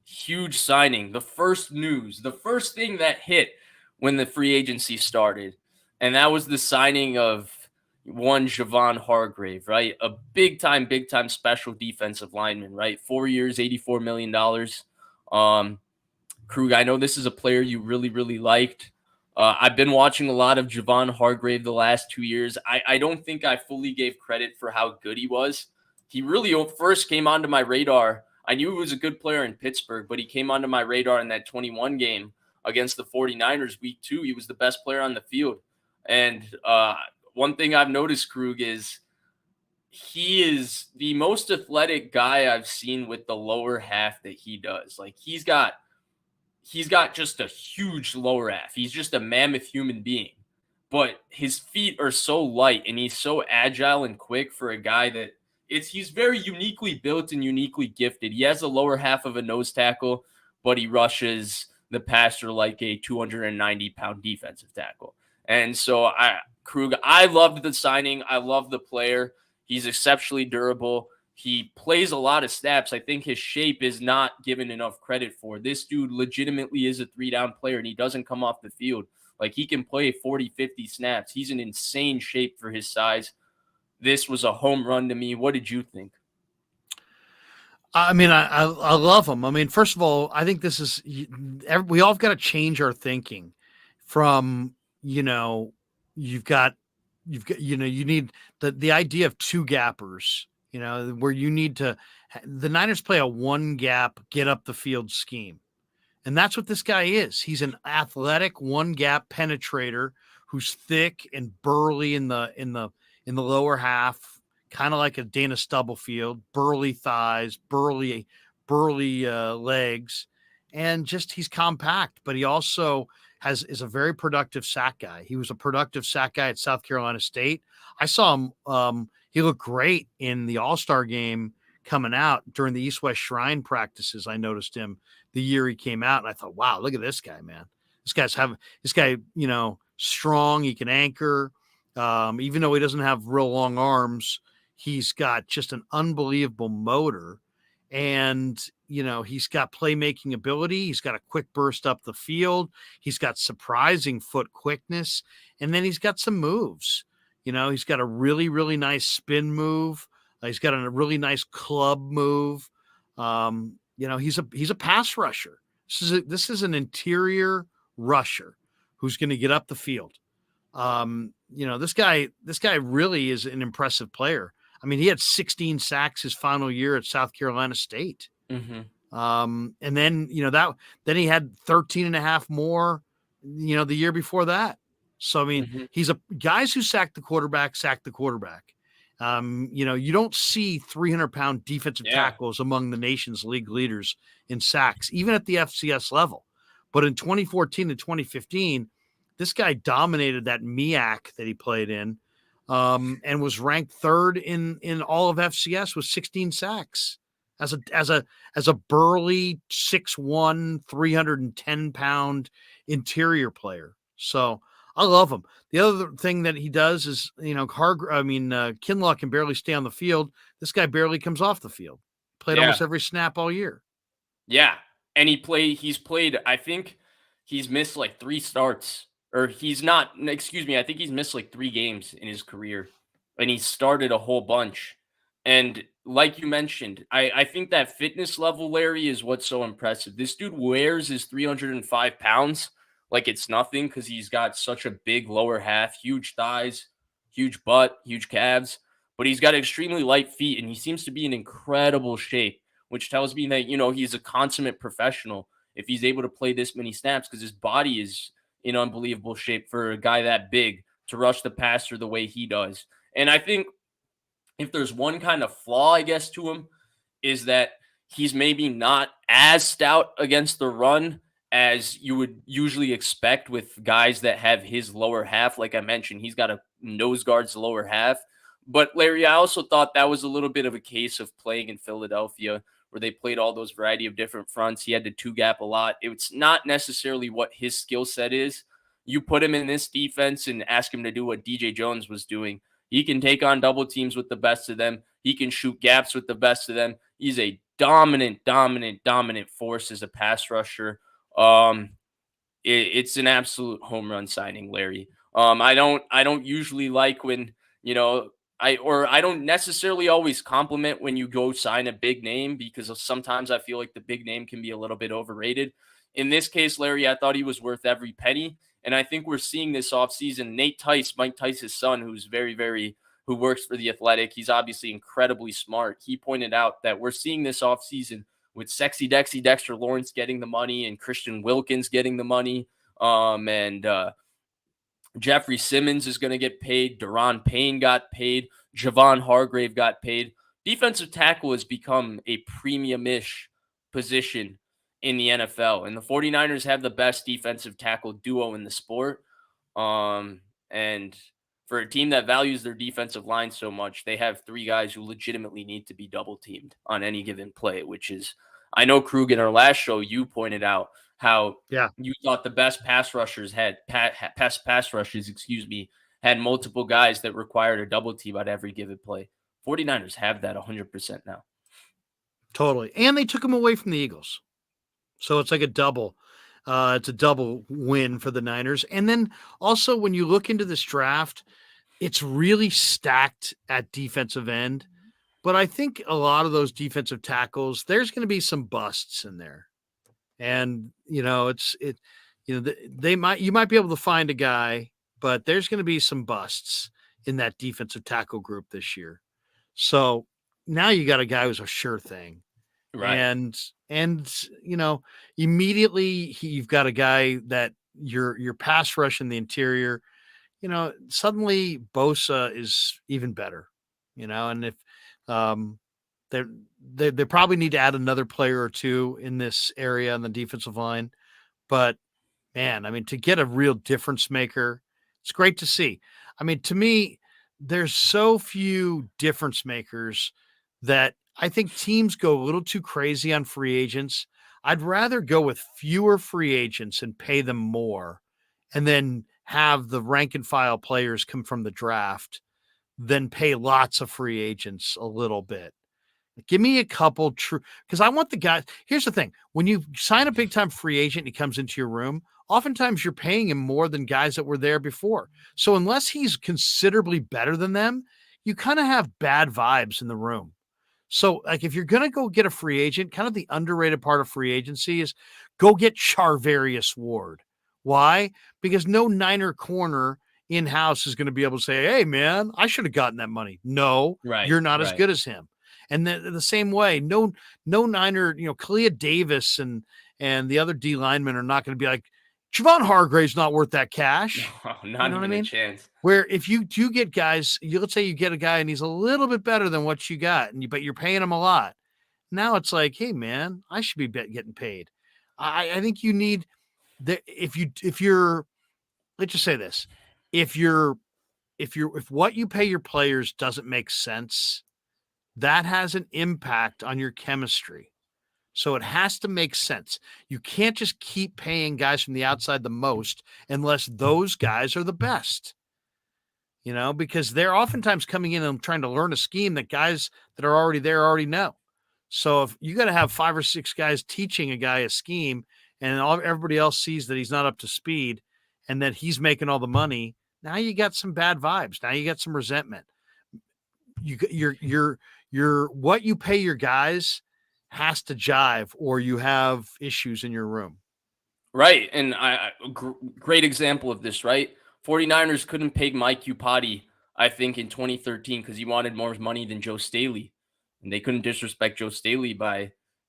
huge signing. The first news, the first thing that hit when the free agency started, and that was the signing of one Javon Hargrave, right? A big time special defensive lineman, right? 4 years, $84 million. Krug, I know this is a player you really, really liked. I've been watching a lot of Javon Hargrave the last 2 years. I don't think I fully gave credit for how good he was. He really first came onto my radar, I knew he was a good player in Pittsburgh, but he came onto my radar in that 21 game against the 49ers week 2. He was the best player on the field. And one thing I've noticed, Krug, is he is the most athletic guy I've seen with the lower half that he does. Like he's got just a huge lower half. He's just a mammoth human being. But his feet are so light and he's so agile and quick for a guy that he's very uniquely built and uniquely gifted. He has the lower half of a nose tackle, but he rushes the passer like a 290-pound defensive tackle. And so Krug, I loved the signing. I love the player. He's exceptionally durable. He plays a lot of snaps. I think his shape is not given enough credit for. This dude legitimately is a 3-down player, and he doesn't come off the field. Like, he can play 40, 50 snaps. He's in insane shape for his size. This was a home run to me. What did you think? I mean, I love him. I mean, first of all, I think this is – we all have got to change our thinking from, you need the idea of two gappers, where you need to – the Niners play a one gap, get up the field scheme. And that's what this guy is. He's an athletic one gap penetrator who's thick and burly in the lower half, kind of like a Dana Stubblefield, burly thighs, burly legs, and just he's compact, but he also is a very productive sack guy. He was a productive sack guy at South Carolina State. I saw him. He looked great in the All-Star game coming out during the East-West Shrine practices. I noticed him the year he came out, and I thought, wow, look at this guy, man. This guy, strong. He can anchor. Even though he doesn't have real long arms, he's got just an unbelievable motor, and, he's got playmaking ability. He's got a quick burst up the field. He's got surprising foot quickness, and then he's got some moves. He's got a really, really nice spin move. He's got a really nice club move. He's a pass rusher. This is an interior rusher who's going to get up the field. This guy really is an impressive player. I mean, he had 16 sacks his final year at South Carolina State. Mm-hmm. And then, then he had 13 and a half more, the year before that. So, I mean, he's guys who sack the quarterback. You don't see 300-pound defensive tackles among the nation's league leaders in sacks, even at the FCS level. But in 2014 to 2015, this guy dominated that MEAC that he played in, and was ranked third in all of FCS with 16 sacks as a burly 6'1", 310-pound interior player. So I love him. The other thing that he does is, Kinlaw can barely stay on the field. This guy barely comes off the field. Played almost every snap all year. Yeah. And he's played, I think he's missed like 3 starts. Or he's not, excuse me, I think he's missed like 3 games in his career. And he started a whole bunch. And like you mentioned, I think that fitness level, Larry, is what's so impressive. This dude wears his 305 pounds like it's nothing, because he's got such a big lower half, huge thighs, huge butt, huge calves, but he's got extremely light feet, and he seems to be in incredible shape, which tells me that, he's a consummate professional if he's able to play this many snaps, because his body is in unbelievable shape for a guy that big to rush the passer the way he does. And I think if there's one kind of flaw, I guess, to him, is that he's maybe not as stout against the run as you would usually expect with guys that have his lower half. Like I mentioned, he's got a nose guard's lower half. But Larry, I also thought that was a little bit of a case of playing in Philadelphia, where they played all those variety of different fronts. He had to 2-gap a lot. It's not necessarily what his skill set is. You put him in this defense and ask him to do what DJ Jones was doing. He can take on double teams with the best of them. He can shoot gaps with the best of them. He's a dominant force as a pass rusher. It's an absolute home run signing, Larry. I don't usually like when, I don't necessarily always compliment when you go sign a big name, because sometimes I feel like the big name can be a little bit overrated. In this case, Larry, I thought he was worth every penny. And I think we're seeing this offseason. Nate Tice, Mike Tice's son, who's who works for The Athletic. He's obviously incredibly smart. He pointed out that we're seeing this offseason with Sexy Dexy Dexter Lawrence getting the money and Christian Wilkins getting the money. And Jeffrey Simmons is going to get paid. Daron Payne got paid. Javon Hargrave got paid. Defensive tackle has become a premium-ish position in the NFL. And the 49ers have the best defensive tackle duo in the sport. And for a team that values their defensive line so much, they have three guys who legitimately need to be double-teamed on any given play, which is, I know, Krueger, in our last show, you pointed out how you thought the best pass rushes had multiple guys that required a double team on every given play. 49ers have that 100% now. Totally. And they took him away from the Eagles. So it's like a double. It's a double win for the Niners. And then also when you look into this draft, it's really stacked at defensive end. But I think a lot of those defensive tackles, there's going to be some busts in there. And, you might be able to find a guy, but there's going to be some busts in that defensive tackle group this year. So now you got a guy who's a sure thing. Right. And immediately you've got a guy that your pass rush in the interior, suddenly Bosa is even better, and if they probably need to add another player or two in this area on the defensive line. But man, I mean, to get a real difference maker, it's great to see. I mean, to me, there's so few difference makers that I think teams go a little too crazy on free agents. I'd rather go with fewer free agents and pay them more and then have the rank and file players come from the draft than pay lots of free agents a little bit. Give me a couple because I want the guy. Here's the thing. When you sign a big time free agent, he comes into your room. Oftentimes you're paying him more than guys that were there before. So unless he's considerably better than them, you kind of have bad vibes in the room. So like if you're going to go get a free agent, kind of the underrated part of free agency is go get Charvarius Ward. Why? Because no Niner corner in-house is going to be able to say, hey man, I should have gotten that money. No, you're not as good as him. And then the same way, no Niner, Kalia Davis and the other D linemen are not going to be like, Javon Hargrave's not worth that cash. No, not even a chance. Where if you do get guys, let's say you get a guy and he's a little bit better than what you got, but you're paying him a lot. Now it's like, hey man, I should be getting paid. I think you need that. If you're, let's just say this, if what you pay your players doesn't make sense, that has an impact on your chemistry. So it has to make sense. You can't just keep paying guys from the outside the most unless those guys are the best, because they're oftentimes coming in and trying to learn a scheme that guys that are already there already know. So if you got to have 5 or 6 guys teaching a guy a scheme and everybody else sees that he's not up to speed and that he's making all the money, now you got some bad vibes. Now you got some resentment. Your what you pay your guys has to jive or you have issues in your room. Right. And great example of this, right? 49ers couldn't pay Mike Upati, I think, in 2013 because he wanted more money than Joe Staley. And they couldn't disrespect Joe Staley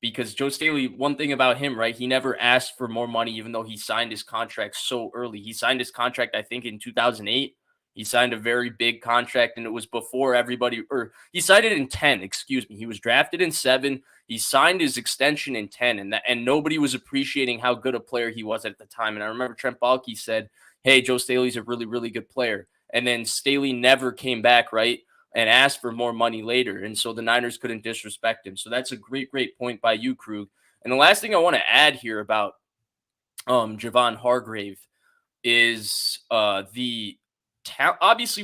because Joe Staley, one thing about him, right? He never asked for more money, even though he signed his contract so early. He signed his contract, I think, in 2008. He signed a very big contract, and it was before everybody, or he signed it in 10, excuse me. He was drafted in 7. He signed his extension in 10, and nobody was appreciating how good a player he was at the time. And I remember Trent Baalke said, hey, Joe Staley's a really, really good player. And then Staley never came back, right, and asked for more money later. And so the Niners couldn't disrespect him. So that's a great, great point by you, Krug. And the last thing I want to add here about Javon Hargrave is obviously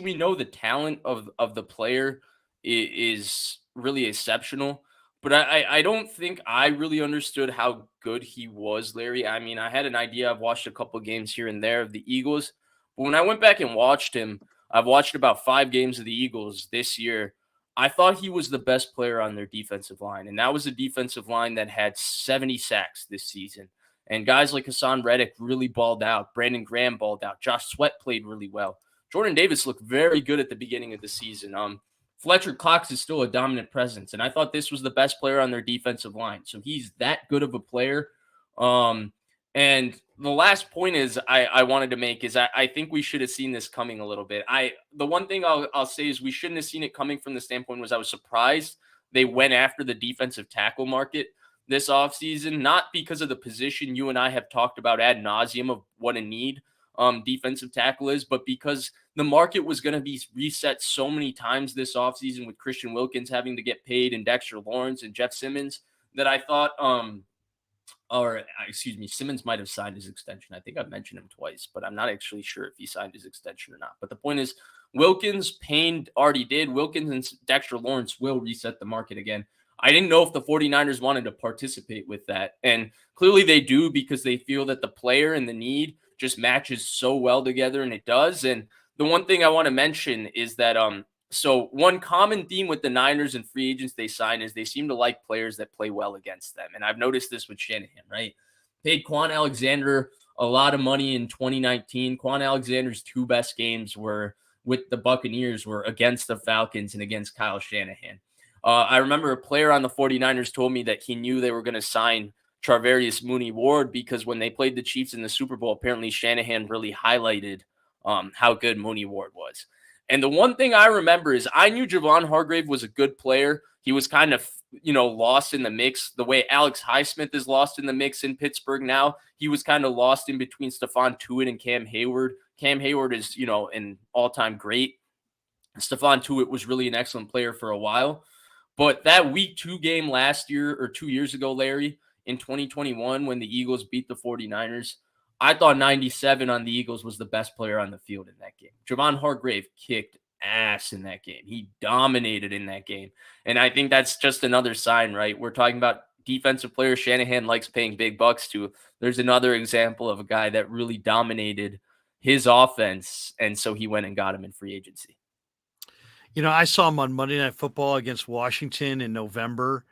we know the talent of the player is really exceptional, but I don't think I really understood how good he was, Larry. I mean, I had an idea. I've watched a couple of games here and there of the Eagles, but when I went back and watched him, I've watched about 5 games of the Eagles this year. I thought he was the best player on their defensive line, and that was a defensive line that had 70 sacks this season. And guys like Hassan Reddick really balled out. Brandon Graham balled out. Josh Sweat played really well. Jordan Davis looked very good at the beginning of the season. Fletcher Cox is still a dominant presence. And I thought this was the best player on their defensive line. So he's that good of a player. And the last point is I wanted to make is I think we should have seen this coming a little bit. The one thing I'll say is we shouldn't have seen it coming from the standpoint was I was surprised they went after the defensive tackle market this offseason, not because of the position you and I have talked about ad nauseum of what a need defensive tackle is, but because the market was going to be reset so many times this offseason with Christian Wilkins having to get paid and Dexter Lawrence and Jeff Simmons that I thought Simmons might have signed his extension. I think I've mentioned him twice, but I'm not actually sure if he signed his extension or not. But the point is, Wilkins, Payne already did. Wilkins and Dexter Lawrence will reset the market again. I didn't know if the 49ers wanted to participate with that. And clearly they do because they feel that the player and the need just matches so well together, and it does. And the one thing I want to mention is that so one common theme with the Niners and free agents they sign is they seem to like players that play well against them. And I've noticed this with Shanahan, right? Paid Quan Alexander a lot of money in 2019. Quan Alexander's 2 best games were with the Buccaneers were against the Falcons and against Kyle Shanahan. I remember a player on the 49ers told me that he knew they were going to sign Charvarius Mooney-Ward because when they played the Chiefs in the Super Bowl, apparently Shanahan really highlighted how good Mooney-Ward was. And the one thing I remember is I knew Javon Hargrave was a good player. He was kind of, lost in the mix. The way Alex Highsmith is lost in the mix in Pittsburgh now, he was kind of lost in between Stephon Tuitt and Cam Hayward. Cam Hayward is, an all-time great. Stephon Tuitt was really an excellent player for a while. But that week 2 game last year or 2 years ago, Larry, in 2021, when the Eagles beat the 49ers, I thought 97 on the Eagles was the best player on the field in that game. Javon Hargrave kicked ass in that game. He dominated in that game. And I think that's just another sign, right? We're talking about defensive players Shanahan likes paying big bucks to. There's another example of a guy that really dominated his offense, and so he went and got him in free agency. I saw him on Monday Night Football against Washington in November,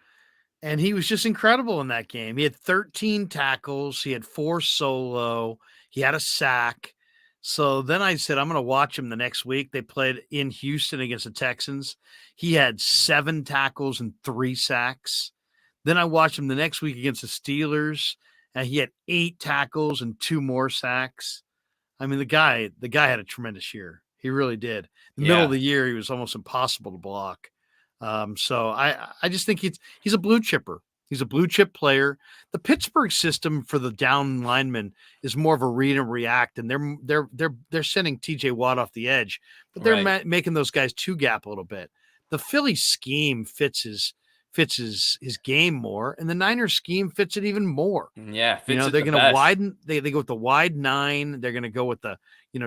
and he was just incredible in that game. He had 13 tackles. He had 4 solo. He had a sack. So then I said, I'm going to watch him the next week. They played in Houston against the Texans. He had 7 tackles and 3 sacks. Then I watched him the next week against the Steelers, and he had 8 tackles and 2 more sacks. I mean, the guy had a tremendous year. He really did. In the middle of the year, he was almost impossible to block. So I just think he's a blue chipper. He's a blue chip player. The Pittsburgh system for the down linemen is more of a read and react, and they're sending TJ Watt off the edge, but they're making those guys 2-gap a little bit. The Philly scheme fits his game more, and the Niners scheme fits it even more. Yeah, they're going to widen. They go with the wide 9. They're going to go with the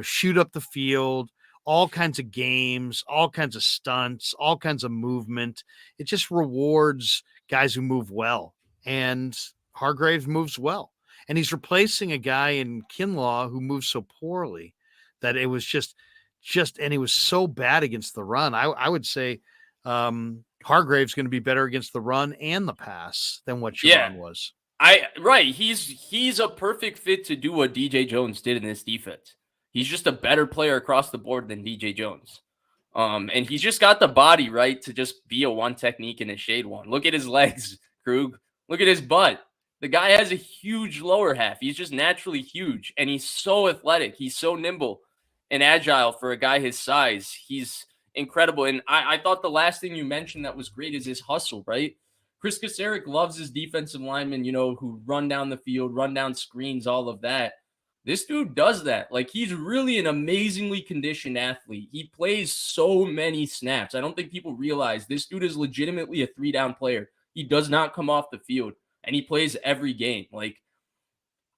shoot up the field. All kinds of games, all kinds of stunts, all kinds of movement. It just rewards guys who move well. And Hargrave moves well. And he's replacing a guy in Kinlaw who moves so poorly that it was just and he was so bad against the run. I would say Hargrave's going to be better against the run and the pass than what Javon was. He's a perfect fit to do what DJ Jones did in this defense. He's just a better player across the board than DJ Jones. And he's just got the body, right, to just be a one technique and a shade one. Look at his legs, Krug. Look at his butt. The guy has a huge lower half. He's just naturally huge, and he's so athletic. He's so nimble and agile for a guy his size. He's incredible. And I thought the last thing you mentioned that was great is his hustle, right? Chris Kasarik loves his defensive linemen, who run down the field, run down screens, all of that. This dude does that. Like, he's really an amazingly conditioned athlete. He plays so many snaps. I don't think people realize this dude is legitimately a 3-down player. He does not come off the field, and he plays every game. Like,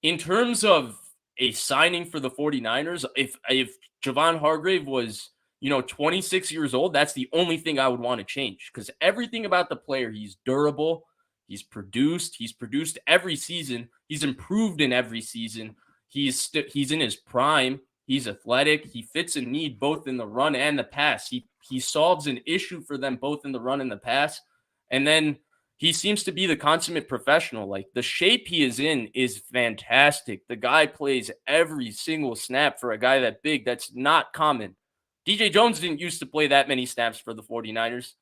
in terms of a signing for the 49ers, if Javon Hargrave was, 26 years old, that's the only thing I would want to change, because everything about the player, he's durable, he's produced every season, he's improved in every season. He's in his prime. He's athletic. He fits a need both in the run and the pass. He solves an issue for them both in the run and the pass. And then he seems to be the consummate professional. Like, the shape he is in is fantastic. The guy plays every single snap for a guy that big. That's not common. DJ Jones didn't used to play that many snaps for the 49ers.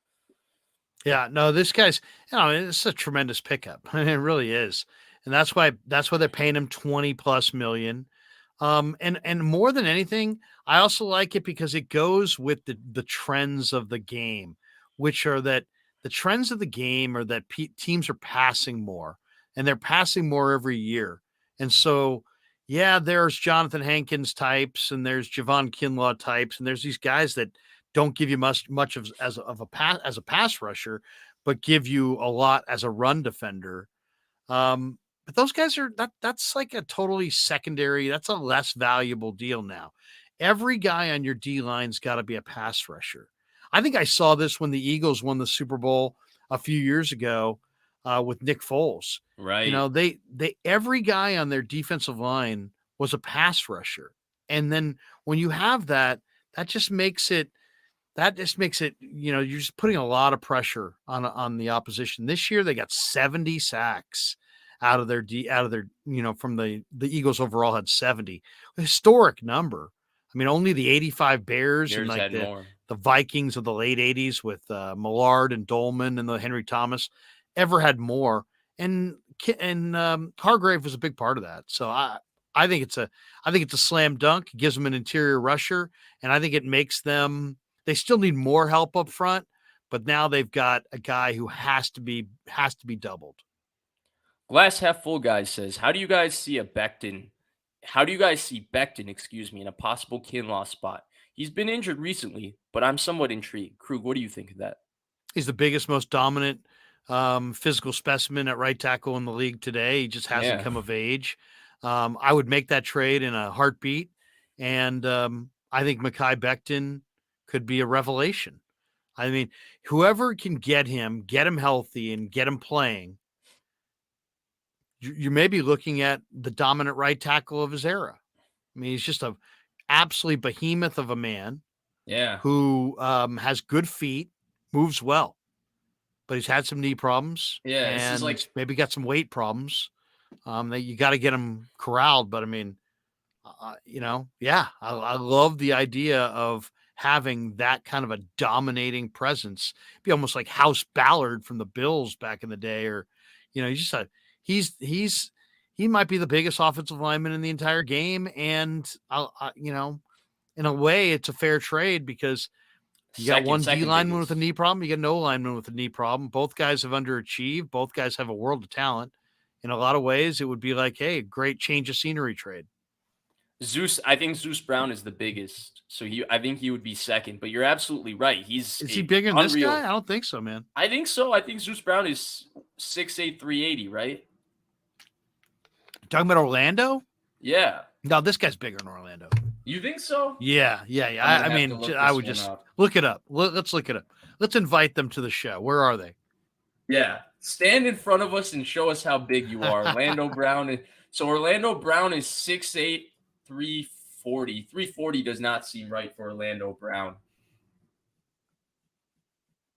Yeah, no, this guy's, it's a tremendous pickup. It really is. And that's why they're paying him 20+ million. And more than anything, I also like it because it goes with the trends of the game, which are that the trends of the game are that teams are passing more, and they're passing more every year. And so, yeah, there's Jonathan Hankins types, and there's Javon Kinlaw types, and there's these guys that don't give you much as a pass rusher, but give you a lot as a run defender. But those guys that's like a totally secondary. That's a less valuable deal now. Every guy on your D line's got to be a pass rusher. I think I saw this when the Eagles won the Super Bowl a few years ago with Nick Foles. Right. They every guy on their defensive line was a pass rusher. And then when you have that just makes it, you're just putting a lot of pressure on the opposition. This year they got 70 sacks out of their from the Eagles overall had 70. A historic number. I mean, only the 85 Bears and like the Vikings of the late 80s with Millard and Dolman and the Henry Thomas ever had more. And Hargrave was a big part of that. So I think it's a slam dunk. It gives them an interior rusher, and I think it makes them. They still need more help up front, but now they've got a guy who has to be doubled. Glass half full guy says, how do you guys see Becton, in a possible Kinlaw spot? He's been injured recently, but I'm somewhat intrigued. Krug, what do you think of that? He's the biggest, most dominant physical specimen at right tackle in the league today. He just hasn't come of age. I would make that trade in a heartbeat, and I think Mekhi Becton could be a revelation. I mean, whoever can get him healthy and get him playing, you may be looking at the dominant right tackle of his era. I mean, he's just a absolute behemoth of a man. Yeah. Who has good feet, moves well, but he's had some knee problems. Yeah. And maybe got some weight problems. That you got to get him corralled. But I mean, I love the idea of having that kind of a dominating presence. Be almost like House Ballard from the Bills back in the day, or he might be the biggest offensive lineman in the entire game. And in a way, it's a fair trade because you got one D lineman with a knee problem, you got no lineman with a knee problem. Both guys have underachieved. Both guys have a world of talent. In a lot of ways, it would be like, hey, great change of scenery trade. I think Zeus Brown is the biggest. So I think he would be second, but you're absolutely right. Is he bigger than this guy? I don't think so, man. I think so. I think Zeus Brown is 6'8", 380, right? Talking about Orlando? Yeah. No, this guy's bigger than Orlando. You think so? Yeah. I mean, I would just look it up. Let's look it up. Let's invite them to the show. Where are they? Yeah. Stand in front of us and show us how big you are. Orlando Brown. So Orlando Brown is 6'8", 340. 340 does not seem right for Orlando Brown.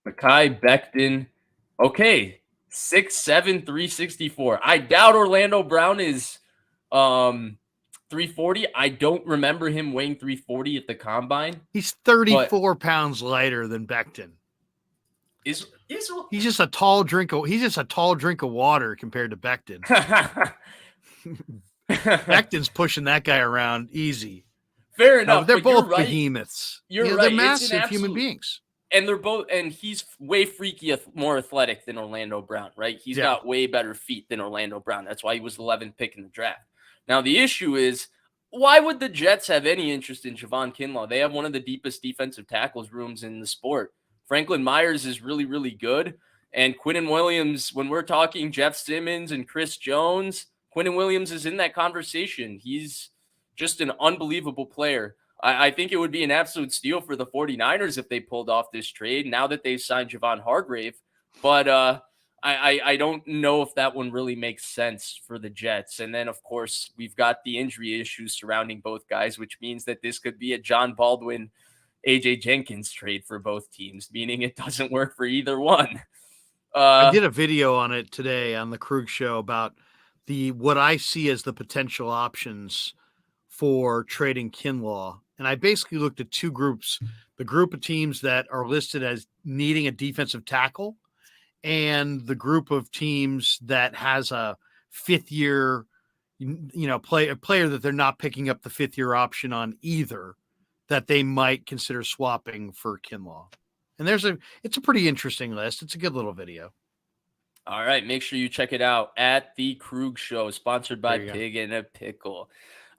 Mekhi Becton. Okay. 6'7", 364. I doubt Orlando Brown is 340. I don't remember him weighing 340 at the combine. He's 34 pounds lighter than Becton. He's just a tall drink of water compared to Becton. Becton's pushing that guy around easy. Fair enough. They're both behemoths. You're right. They're massive human beings. And he's way freakier, more athletic than Orlando Brown, right? He's got way better feet than Orlando Brown. That's why he was 11th pick in the draft. Now, the issue is, why would the Jets have any interest in Javon Kinlaw? They have one of the deepest defensive tackles rooms in the sport. Franklin Myers is really, really good. And Quinnen Williams, when we're talking Jeff Simmons and Chris Jones, Quinnen Williams is in that conversation. He's just an unbelievable player. I think it would be an absolute steal for the 49ers if they pulled off this trade now that they've signed Javon Hargrave. But I don't know if that one really makes sense for the Jets. And then, of course, we've got the injury issues surrounding both guys, which means that this could be a John Baldwin, AJ Jenkins trade for both teams, meaning it doesn't work for either one. I did a video on it today on the Krug show about what I see as the potential options for trading Kinlaw. And I basically looked at two groups, the group of teams that are listed as needing a defensive tackle and the group of teams that has a fifth year, a player that they're not picking up the fifth year option on either, that they might consider swapping for Kinlaw. And it's a pretty interesting list. It's a good little video. All right. Make sure you check it out at the Krueger Show, sponsored by Pig and a Pickle.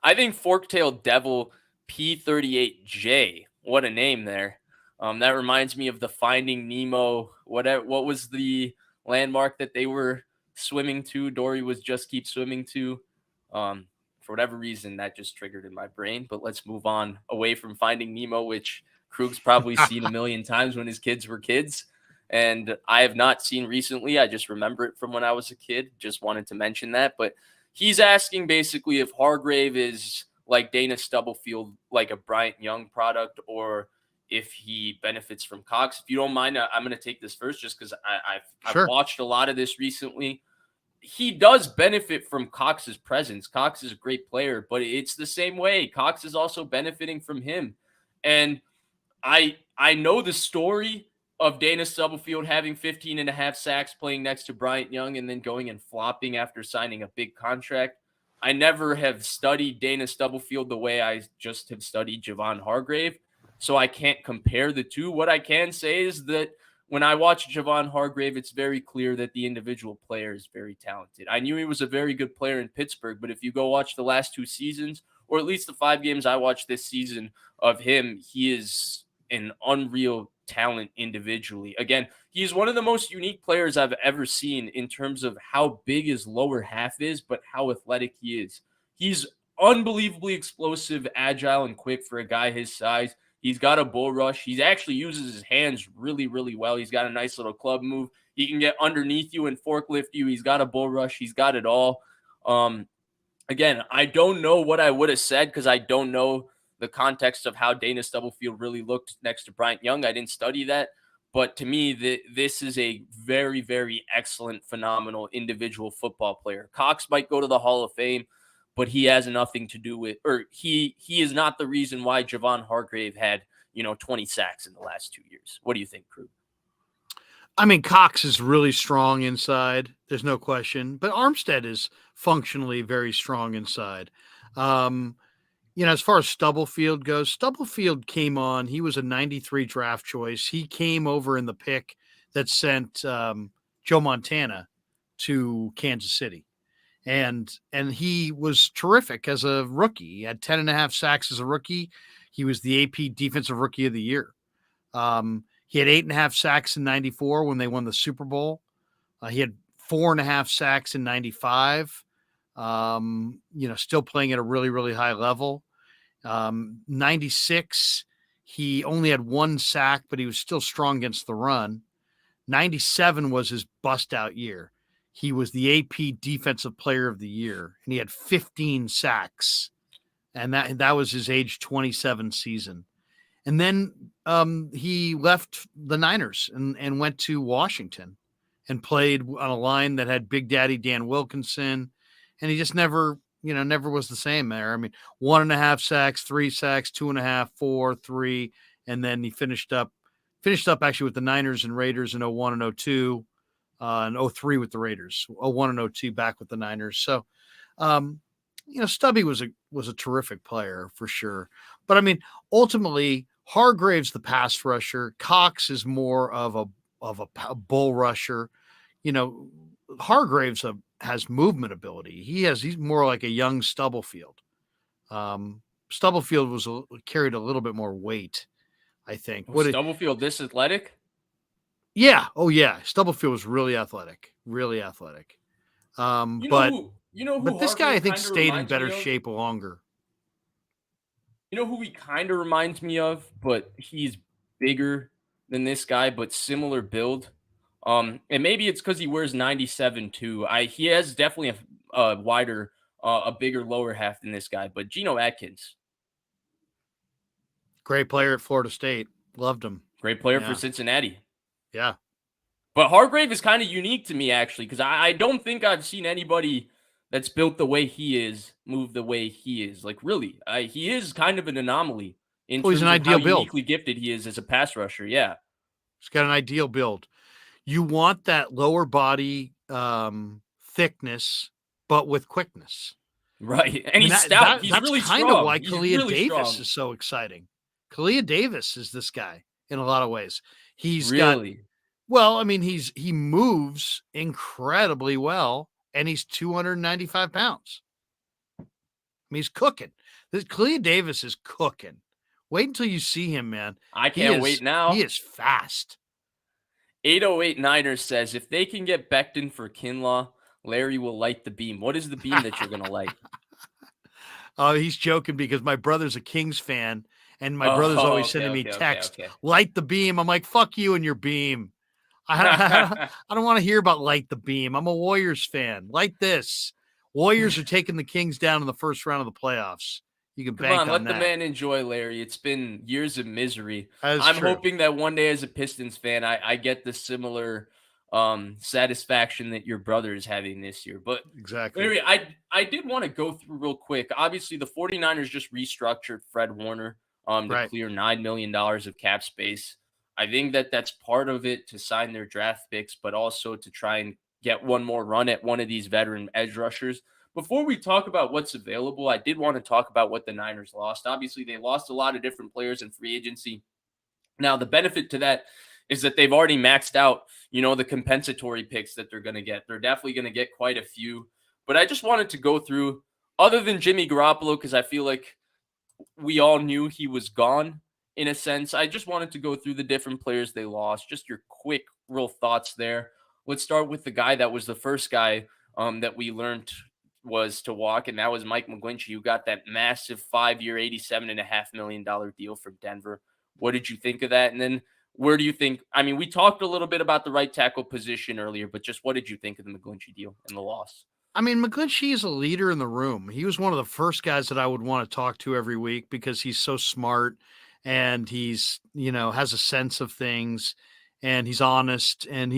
I think Forktail Devil P38J. What a name there. That reminds me of the Finding Nemo. What was the landmark that they were swimming to? Dory was just keep swimming to. For whatever reason, that just triggered in my brain. But let's move on away from Finding Nemo, which Krug's probably seen a million times when his kids were kids. And I have not seen recently. I just remember it from when I was a kid. Just wanted to mention that. But he's asking basically if Hargrave is like Dana Stubblefield, like a Bryant Young product, or if he benefits from Cox. If you don't mind, I'm going to take this first just because I've watched a lot of this recently. He does benefit from Cox's presence. Cox is a great player, but it's the same way. Cox is also benefiting from him. And I know the story of Dana Stubblefield having 15.5 sacks playing next to Bryant Young and then going and flopping after signing a big contract. I never have studied Dana Stubblefield the way I just have studied Javon Hargrave, so I can't compare the two. What I can say is that when I watch Javon Hargrave, it's very clear that the individual player is very talented. I knew he was a very good player in Pittsburgh, but if you go watch the last 2 seasons, or at least the 5 games I watched this season of him, he is an unreal talent individually. Again, he's one of the most unique players I've ever seen in terms of how big his lower half is, but how athletic he is. He's unbelievably explosive, agile, and quick for a guy his size. He's got a bull rush. He actually uses his hands really, really well. He's got a nice little club move. He can get underneath you and forklift you. He's got a bull rush. He's got it all. Again, I don't know what I would have said because I don't know the context of how Dana Stubblefield really looked next to Bryant Young. I didn't study that. But to me, this is a very, very excellent, phenomenal individual football player. Cox might go to the Hall of Fame, but he has nothing to do with, or he is not the reason why Javon Hargrave had, 20 sacks in the last 2 years. What do you think, Krug? I mean, Cox is really strong inside. There's no question. But Armstead is functionally very strong inside. As far as Stubblefield goes, Stubblefield came on. He was a 93 draft choice. He came over in the pick that sent Joe Montana to Kansas City. And he was terrific as a rookie. He had 10.5 sacks as a rookie. He was the AP Defensive Rookie of the Year. He had 8.5 sacks in 94 when they won the Super Bowl. He had 4.5 sacks in 95. Still playing at a really, really high level. 96, he only had 1 sack, but he was still strong against the run. 97 was his bust out year. He was the AP Defensive Player of the Year, and he had 15 sacks, and that was his age 27 season. And then he left the Niners and went to Washington and played on a line that had Big Daddy Dan Wilkinson, and he just never was the same there. I mean, 1.5 sacks, 3 sacks, 2.5, 4, 3, and then he finished up actually with the Niners and Raiders in 01 and 02. And 03 with the Raiders, 01 and 02 back with the Niners. So, Stubby was a terrific player for sure. But I mean, ultimately, Hargrave's the pass rusher. Cox is more of a bull rusher. Hargrave's has movement ability. He's more like a young Stubblefield. Stubblefield carried a little bit more weight, I think. Stubblefield this athletic? Yeah. Oh, yeah. Stubblefield was really athletic. Really athletic. But this guy, I think, stayed in better shape longer. You know who he kind of reminds me of, but he's bigger than this guy, but similar build. And maybe it's because he wears 97 too. He has definitely a wider, a bigger lower half than this guy. But Geno Atkins, great player at Florida State. Loved him. Great player for Cincinnati. Yeah. But Hargrave is kind of unique to me, actually, because I don't think I've seen anybody that's built the way he is move the way he is. Like, really, he is kind of an anomaly in terms of how uniquely gifted he is as a pass rusher. Yeah. He's got an ideal build. You want that lower body thickness, but with quickness. Right. And he's stout. He's really strong. That's kind of why Kalia Davis is so exciting. Kalia Davis is this guy in a lot of ways. He's he moves incredibly well, and he's 295 pounds. I mean, he's cooking. Kalia Davis is cooking. Wait until you see him, man. I can't wait now. He is fast. 808 Niners says, if they can get Becton for Kinlaw, Larry will light the beam. What is the beam that you're going to light? Oh, he's joking because my brother's a Kings fan, and my brother's always sending me text, light the beam. I'm like, fuck you and your beam. I don't want to hear about light the beam. I'm a Warriors fan. Light this. Warriors are taking the Kings down in the first round of the playoffs. You can bank on that. Let the man enjoy, Larry. It's been years of misery. I'm hoping that one day as a Pistons fan, I get the similar satisfaction that your brother is having this year. But exactly, Larry, I did want to go through real quick. Obviously, the 49ers just restructured Fred Warner to clear $9 million of cap space. I think that's part of it to sign their draft picks, but also to try and get one more run at one of these veteran edge rushers. Before we talk about what's available, I did want to talk about what the Niners lost. Obviously, they lost a lot of different players in free agency. Now, the benefit to that is that they've already maxed out, the compensatory picks that they're going to get. They're definitely going to get quite a few. But I just wanted to go through, other than Jimmy Garoppolo, because I feel like we all knew he was gone in a sense. I just wanted to go through the different players they lost. Just your quick, real thoughts there. Let's start with the guy that was the first guy that we learned was to walk, and that was Mike McGlinchey, who got that massive 5-year, $87.5 million deal from Denver. What did you think of that? And then where do you think, we talked a little bit about the right tackle position earlier, but just what did you think of the McGlinchey deal and the loss? McGlinchey is a leader in the room. He was one of the first guys that I would want to talk to every week because he's so smart and he's, has a sense of things and he's honest and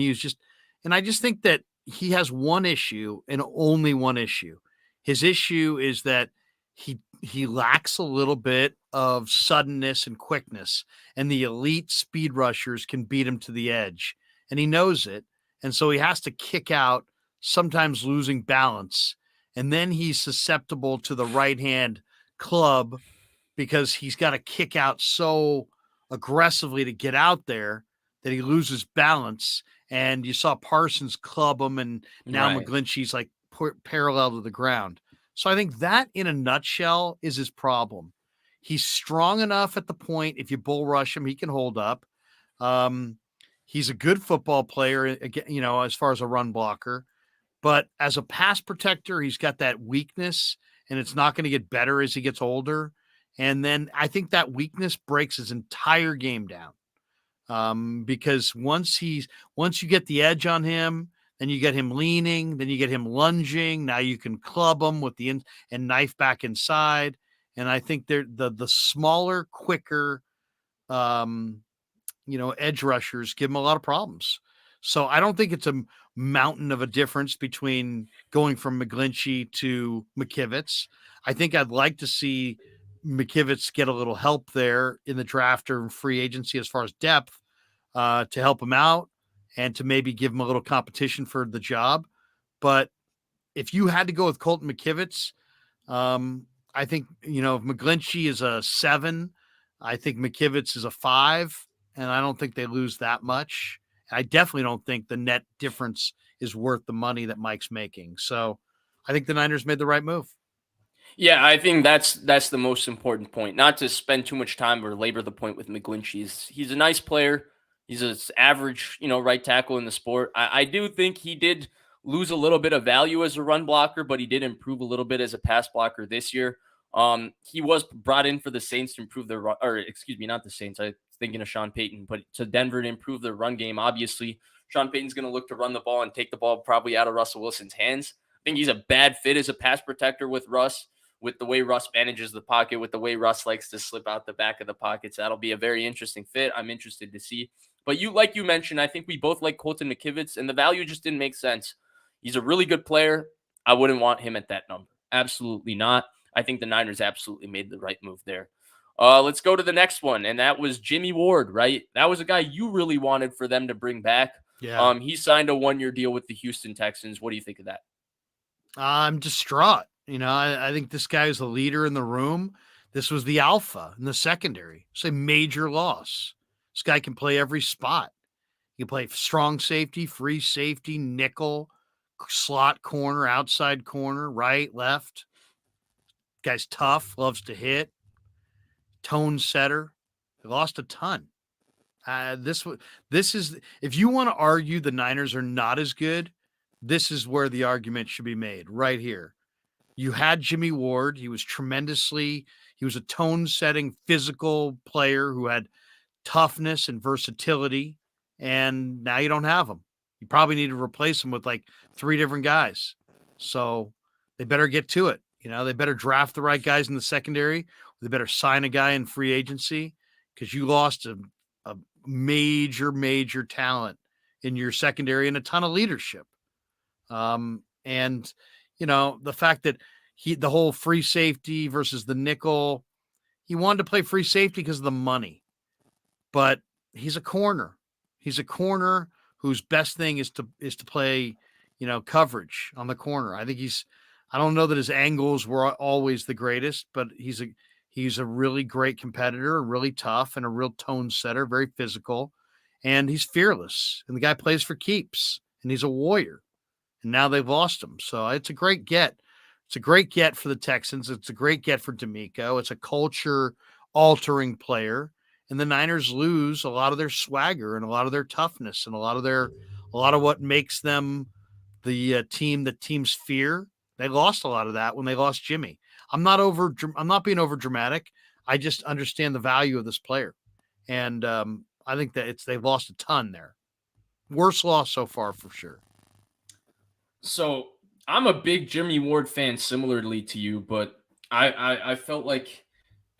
I just think that he has one issue and only one issue. His issue is that he lacks a little bit of suddenness and quickness, and the elite speed rushers can beat him to the edge, and he knows it. And so he has to kick out, sometimes losing balance. And then he's susceptible to the right hand club because he's got to kick out so aggressively to get out there that he loses balance. And you saw Parsons club him, and now McGlinchey's like parallel to the ground. So I think that in a nutshell is his problem. He's strong enough at the point. If you bull rush him, he can hold up. He's a good football player, as far as a run blocker, but as a pass protector, he's got that weakness, and it's not going to get better as he gets older. And then I think that weakness breaks his entire game down. Because once you get the edge on him, then you get him leaning, then you get him lunging. Now you can club him with and knife back inside. And I think they're the smaller, quicker, edge rushers give him a lot of problems. So I don't think it's a mountain of a difference between going from McGlinchey to McKivitz. I think I'd like to see McKivitz get a little help there in the draft or free agency as far as depth to help him out and to maybe give him a little competition for the job. But if you had to go with Colton McKivitz, I think, if McGlinchey is a 7, I think McKivitz is a 5, and I don't think they lose that much. I definitely don't think the net difference is worth the money that Mike's making. So I think the Niners made the right move. Yeah, I think that's the most important point. Not to spend too much time or labor the point with McGlinchey. He's a nice player. He's an average, right tackle in the sport. I do think he did lose a little bit of value as a run blocker, but he did improve a little bit as a pass blocker this year. He was brought in for the Saints to improve their run, or excuse me, not the Saints. I was thinking of Sean Payton, but to Denver to improve their run game. Obviously, Sean Payton's going to look to run the ball and take the ball probably out of Russell Wilson's hands. I think he's a bad fit as a pass protector with Russ, with the way Russ manages the pocket, with the way Russ likes to slip out the back of the pockets. That'll be a very interesting fit. I'm interested to see. But like you mentioned, I think we both like Colton McKivitz, and the value just didn't make sense. He's a really good player. I wouldn't want him at that number. Absolutely not. I think the Niners absolutely made the right move there. Let's go to the next one, and that was Jimmy Ward, right? That was a guy you really wanted for them to bring back. Yeah. He signed a 1-year deal with the Houston Texans. What do you think of that? I'm distraught. I think this guy is the leader in the room. This was the alpha in the secondary. It's a major loss. This guy can play every spot. He can play strong safety, free safety, nickel, slot corner, outside corner, right, left. Guy's tough, loves to hit, tone setter. He lost a ton. This is, if you want to argue the Niners are not as good, this is where the argument should be made, right here. You had Jimmy Ward. He was a tone-setting physical player who had toughness and versatility, and now you don't have him. You probably need to replace him with like 3 different guys. So they better get to it. They better draft the right guys in the secondary. They better sign a guy in free agency, because you lost a major talent in your secondary and a ton of leadership. And the fact that the whole free safety versus the nickel, he wanted to play free safety because of the money, but he's a corner. He's a corner whose best thing is to play, coverage on the corner. I don't know that his angles were always the greatest, but he's a really great competitor, really tough, and a real tone setter, very physical, and he's fearless. And the guy plays for keeps, and he's a warrior. And now they've lost him. So it's a great get. It's a great get for the Texans. It's a great get for D'Amico. It's a culture-altering player. And the Niners lose a lot of their swagger and a lot of their toughness and a lot of what makes them the team that teams fear. They lost a lot of that when they lost Jimmy. I'm not being over dramatic. I just understand the value of this player. And I think that they've lost a ton there. Worst loss so far for sure. So I'm a big Jimmy Ward fan, similarly to you, but I felt like,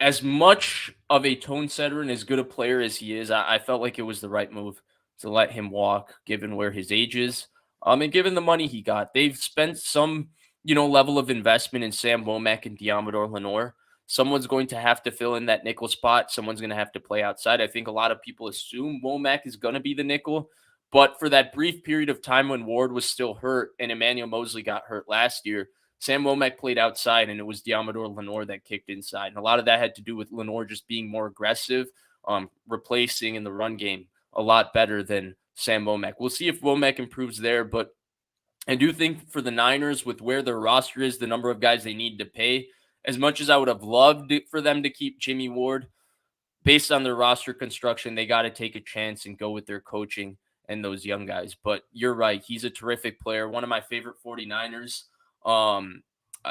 as much of a tone setter and as good a player as he is, I felt like it was the right move to let him walk, given where his age is, and given the money he got. They've spent some, level of investment in Sam Womack and Diamador Lenore. Someone's going to have to fill in that nickel spot. Someone's going to have to play outside. I think a lot of people assume Womack is going to be the nickel. But for that brief period of time when Ward was still hurt and Emmanuel Moseley got hurt last year, Sam Womack played outside, and it was Diamador Lenore that kicked inside. And a lot of that had to do with Lenore just being more aggressive, replacing in the run game a lot better than Sam Womack. We'll see if Womack improves there, but I do think for the Niners, with where their roster is, the number of guys they need to pay, as much as I would have loved for them to keep Jimmy Ward, based on their roster construction, they got to take a chance and go with their coaching and those young guys. But you're right. He's a terrific player. One of my favorite 49ers.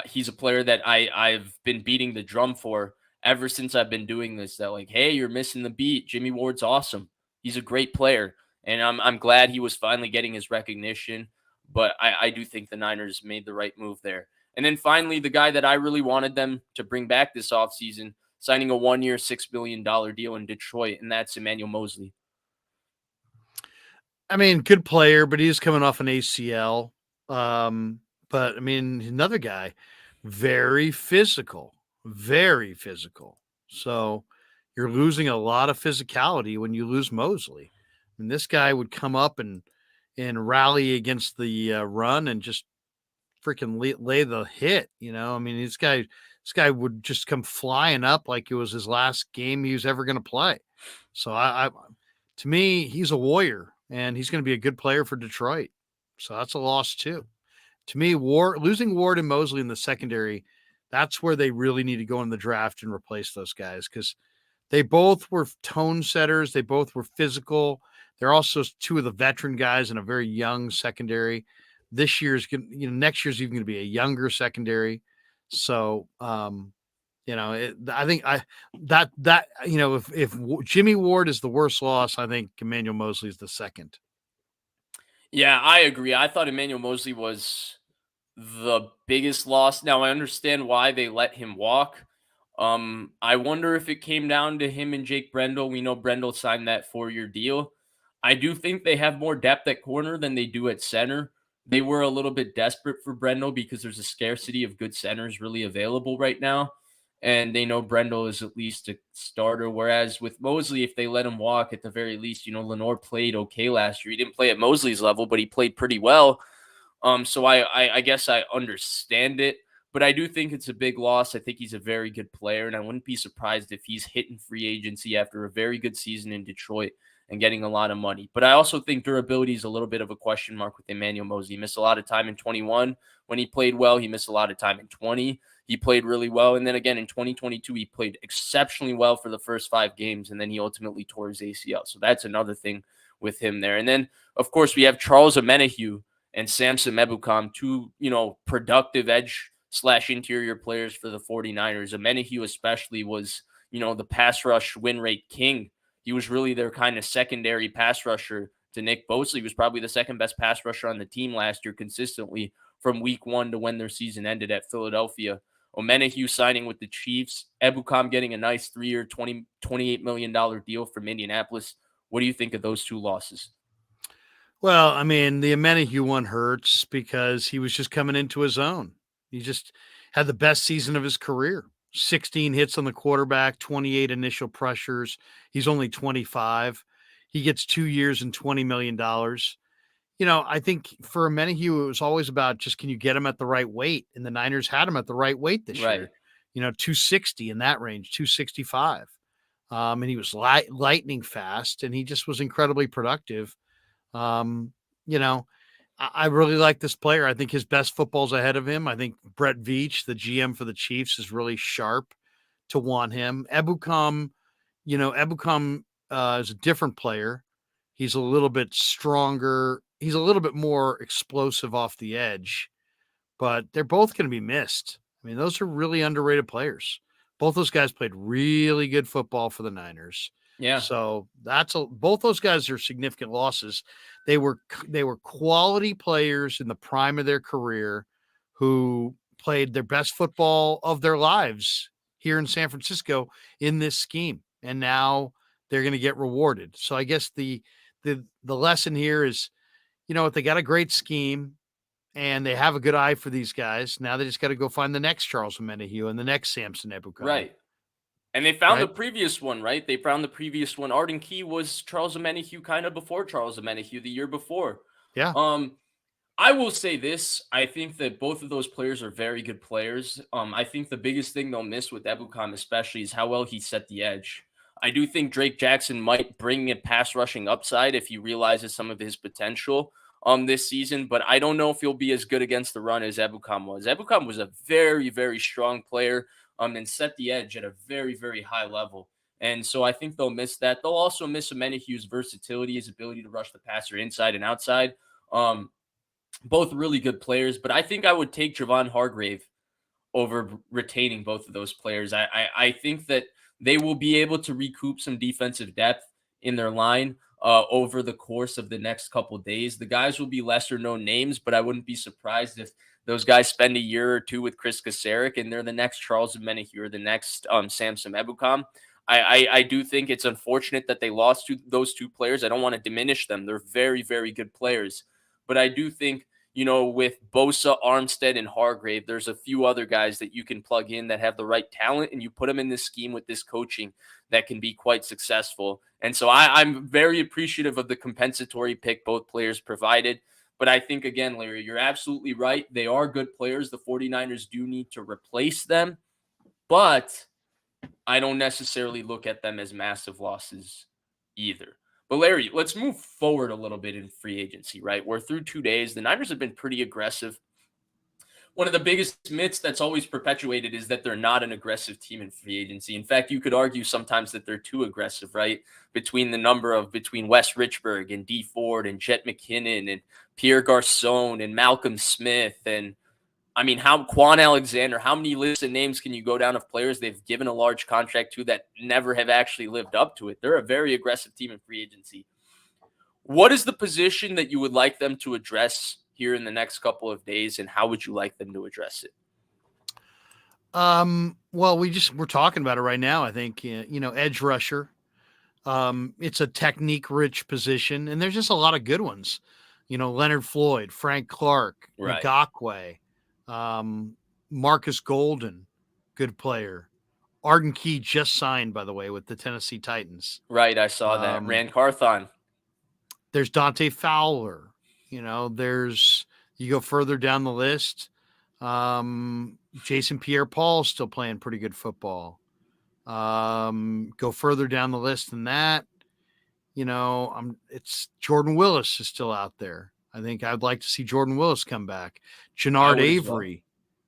He's a player that I've been beating the drum for ever since I've been doing this, that like, hey, you're missing the beat. Jimmy Ward's awesome. He's a great player. And I'm glad he was finally getting his recognition. But I do think the Niners made the right move there. And then finally, the guy that I really wanted them to bring back this offseason, signing a 1-year, $6 million deal in Detroit, and that's Emmanuel Moseley. I mean, good player, but he's coming off an ACL. But I mean, another guy, very physical. So you're losing a lot of physicality when you lose Moseley. I mean, this guy would come up and rally against the run and just freaking lay the hit. I mean, this guy would just come flying up like it was his last game he was ever going to play. So to me, he's a warrior. And he's going to be a good player for Detroit. So that's a loss too. To me, losing Ward and Moseley in the secondary, that's where they really need to go in the draft and replace those guys, because they both were tone setters. They both were physical. They're also 2 of the veteran guys in a very young secondary. Next year's even going to be a younger secondary. So, I think if Jimmy Ward is the worst loss, I think Emmanuel Moseley is the second. Yeah, I agree. I thought Emmanuel Moseley was the biggest loss. Now I understand why they let him walk. I wonder if it came down to him and Jake Brendel. We know Brendel signed that 4-year deal. I do think they have more depth at corner than they do at center. They were a little bit desperate for Brendel because there's a scarcity of good centers really available right now. and they know Brendel is at least a starter. Whereas with Mosley, if they let him walk, at the very least, Lenore played okay last year. He didn't play at Mosley's level, but he played pretty well. So I guess I understand it, but I do think it's a big loss. I think he's a very good player, and I wouldn't be surprised if he's hitting free agency after a very good season in Detroit and getting a lot of money. But I also think durability is a little bit of a question mark with Emmanuel Mosley. He missed a lot of time in 21 when he played well. He missed a lot of time in 20. He played really well. And then again in 2022, he played exceptionally well for the first 5 games, and then he ultimately tore his ACL. So that's another thing with him there. And then, of course, we have Charles Omenihu and Samson Ebukam, two, productive edge/interior players for the 49ers. Omenihu especially was, the pass rush win rate king. He was really their kind of secondary pass rusher to Nick Bosa. He was probably the second best pass rusher on the team last year consistently from week 1 to when their season ended at Philadelphia. Omenihu signing with the Chiefs. Ebukam getting a nice 3-year, $28 million deal from Indianapolis. What do you think of those two losses? Well, I mean, the Omenihu one hurts because he was just coming into his own. He just had the best season of his career. 16 hits on the quarterback, 28 initial pressures. He's only 25. He gets 2 years and $20 million. I think for Omenihu, it was always about just, can you get him at the right weight? And the Niners had him at the right weight this year. 260 in that range, 265. And he was lightning fast, and he just was incredibly productive. I really like this player. I think his best football's ahead of him. I think Brett Veach, the GM for the Chiefs, is really sharp to want him. Ebukam is a different player. He's a little bit stronger. He's a little bit more explosive off the edge, but they're both going to be missed. I mean, those are really underrated players. Both those guys played really good football for the Niners. Yeah. So both those guys are significant losses. They were quality players in the prime of their career who played their best football of their lives here in San Francisco in this scheme. And now they're going to get rewarded. So I guess the lesson here is, they got a great scheme and they have a good eye for these guys. Now they just got to go find the next Charles Omenihu and the next Samson Ebukam. Right. And they found the previous one, right? They found the previous one. Arden Key was Charles Omenihu kind of before Charles Omenihu the year before. Yeah. I will say this. I think that both of those players are very good players. I think the biggest thing they'll miss with Ebukam especially is how well he set the edge. I do think Drake Jackson might bring a pass rushing upside if he realizes some of his potential this season, but I don't know if he'll be as good against the run as Ebukam was. Ebukam was a very, very strong player and set the edge at a very, very high level. And so I think they'll miss that. They'll also miss Omenihu's versatility, his ability to rush the passer inside and outside. Both really good players, but I think I would take Javon Hargrave over retaining both of those players. I think that they will be able to recoup some defensive depth in their line over the course of the next couple of days. The guys will be lesser known names, but I wouldn't be surprised if those guys spend a year or two with Chris Kasarik and they're the next Charles Omenihu or the next Samson Ebukam. I do think it's unfortunate that they lost to those two players. I don't want to diminish them. They're very, very good players. But I do think, with Bosa, Armstead, and Hargrave, there's a few other guys that you can plug in that have the right talent, and you put them in this scheme with this coaching that can be quite successful. And so I'm very appreciative of the compensatory pick both players provided. But I think, again, Larry, you're absolutely right. They are good players. The 49ers do need to replace them. But I don't necessarily look at them as massive losses either. But Larry, let's move forward a little bit in free agency, right? We're through 2 days. The Niners have been pretty aggressive. One of the biggest myths that's always perpetuated is that they're not an aggressive team in free agency. In fact, you could argue sometimes that they're too aggressive, right? Between Wes Richburg and Dee Ford and Jet McKinnon and Pierre Garçon and Malcolm Smith and Quan Alexander, how many lists of names can you go down of players they've given a large contract to that never have actually lived up to it? They're a very aggressive team in free agency. What is the position that you would like them to address here in the next couple of days, and how would you like them to address it? Well, we're talking about it right now. I think, edge rusher. It's a technique-rich position, and there's just a lot of good ones. Leonard Floyd, Frank Clark, Ngakwe. Marcus Golden, good player. Arden Key just signed, by the way, with the Tennessee Titans. Right, I saw that. Rand Carthon. There's Dante Fowler. You go further down the list. Jason Pierre-Paul's still playing pretty good football. Go further down the list than that. It's Jordan Willis is still out there. I think I'd like to see Jordan Willis come back. Jannard Avery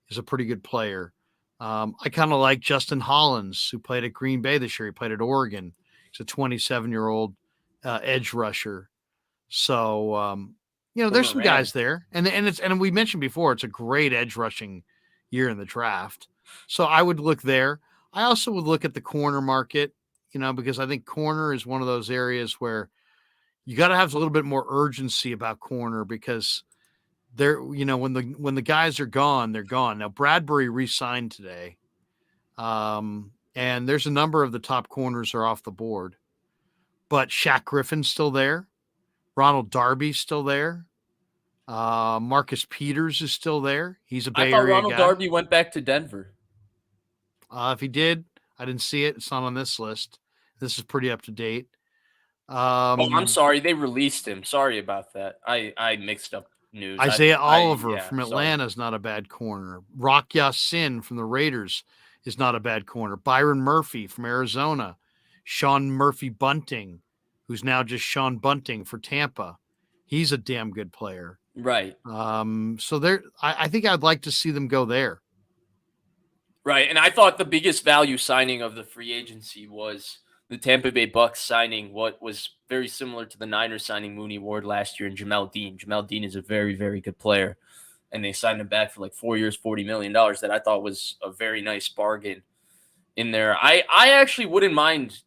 is a pretty good player. I kind of like Justin Hollins, who played at Green Bay this year. He played at Oregon. He's a 27-year-old edge rusher. So, there's some guys there. And we mentioned before, it's a great edge rushing year in the draft. So I would look there. I also would look at the corner market, because I think corner is one of those areas where you got to have a little bit more urgency about corner, because when the guys are gone, they're gone. Now, Bradbury re-signed today. And there's a number of the top corners are off the board, but Shaq Griffin's still there. Ronald Darby's still there. Marcus Peters is still there. He's a Bay Area Ronald guy. Darby went back to Denver. If he did, I didn't see it. It's not on this list. This is pretty up to date. I'm sorry. They released him. Sorry about that. I mixed up news. Isaiah Oliver from Atlanta is not a bad corner. Rock Ya-Sin from the Raiders is not a bad corner. Byron Murphy from Arizona. Sean Murphy Bunting, who's now just Sean Bunting for Tampa. He's a damn good player. Right. So I think I'd like to see them go there. Right. And I thought the biggest value signing of the free agency was the Tampa Bay Bucks signing what was very similar to the Niners signing Mooney Ward last year and Jamel Dean. Jamel Dean is a very, very good player. And they signed him back for like 4 years, $40 million that I thought was a very nice bargain in there. I actually wouldn't mind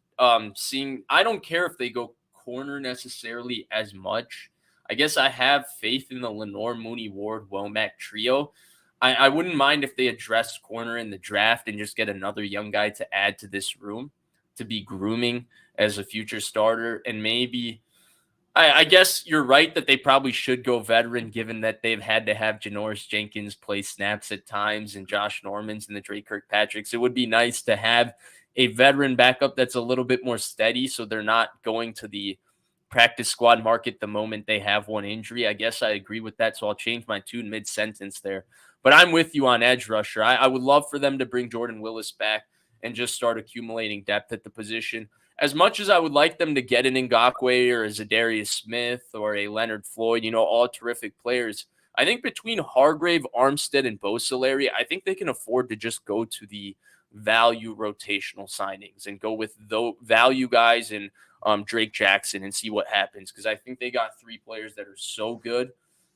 seeing – I don't care if they go corner necessarily as much. I guess I have faith in the Lenore, Mooney, Ward, Womack trio. I wouldn't mind if they addressed corner in the draft and just get another young guy to add to this room to be grooming as a future starter. And maybe I guess you're right that they probably should go veteran, given that they've had to have Janoris Jenkins play snaps at times and Josh Normans and the Drake Kirkpatricks. It would be nice to have a veteran backup that's a little bit more steady, so they're not going to the practice squad market the moment they have one injury. I guess I agree with that, so I'll change my tune mid-sentence there. But I'm with you on edge rusher. I would love for them to bring Jordan Willis back and just start accumulating depth at the position. As much as I would like them to get an Ngakoue or a Zadarius Smith or a Leonard Floyd, all terrific players, I think between Hargrave, Armstead, and Bosalari, I think they can afford to just go to the value rotational signings and go with the value guys and Drake Jackson and see what happens, because I think they got three players that are so good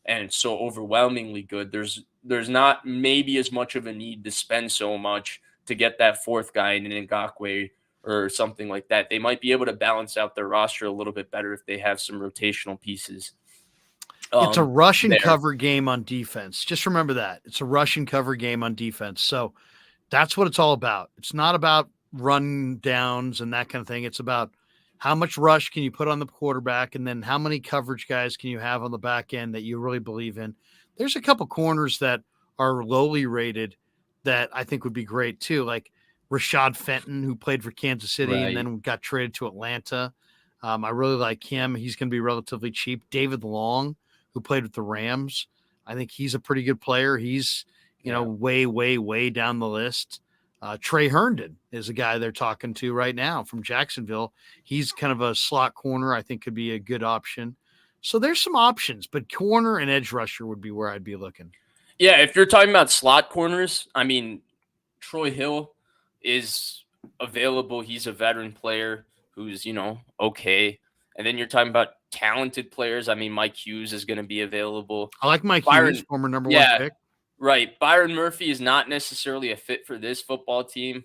and so overwhelmingly good. There's not maybe as much of a need to spend so much to get that fourth guy in an Ngakoue or something like that. They might be able to balance out their roster a little bit better if they have some rotational pieces. It's a rush and cover game on defense. Just remember that. It's a rush and cover game on defense. So that's what it's all about. It's not about run downs and that kind of thing. It's about how much rush can you put on the quarterback, and then how many coverage guys can you have on the back end that you really believe in. There's a couple corners that are lowly rated that I think would be great too, like Rashad Fenton, who played for Kansas City and then got traded to Atlanta. I really like him. He's going to be relatively cheap. David Long, who played with the Rams, I think he's a pretty good player. He's, way, way, way down the list. Trey Herndon is a guy they're talking to right now from Jacksonville. He's kind of a slot corner. I think could be a good option. So there's some options, but corner and edge rusher would be where I'd be looking. Yeah, if you're talking about slot corners, I mean, Troy Hill is available. He's a veteran player who's, okay. And then you're talking about talented players. I mean, Mike Hughes is going to be available. I like Mike Hughes, former number one pick. Right. Byron Murphy is not necessarily a fit for this football team.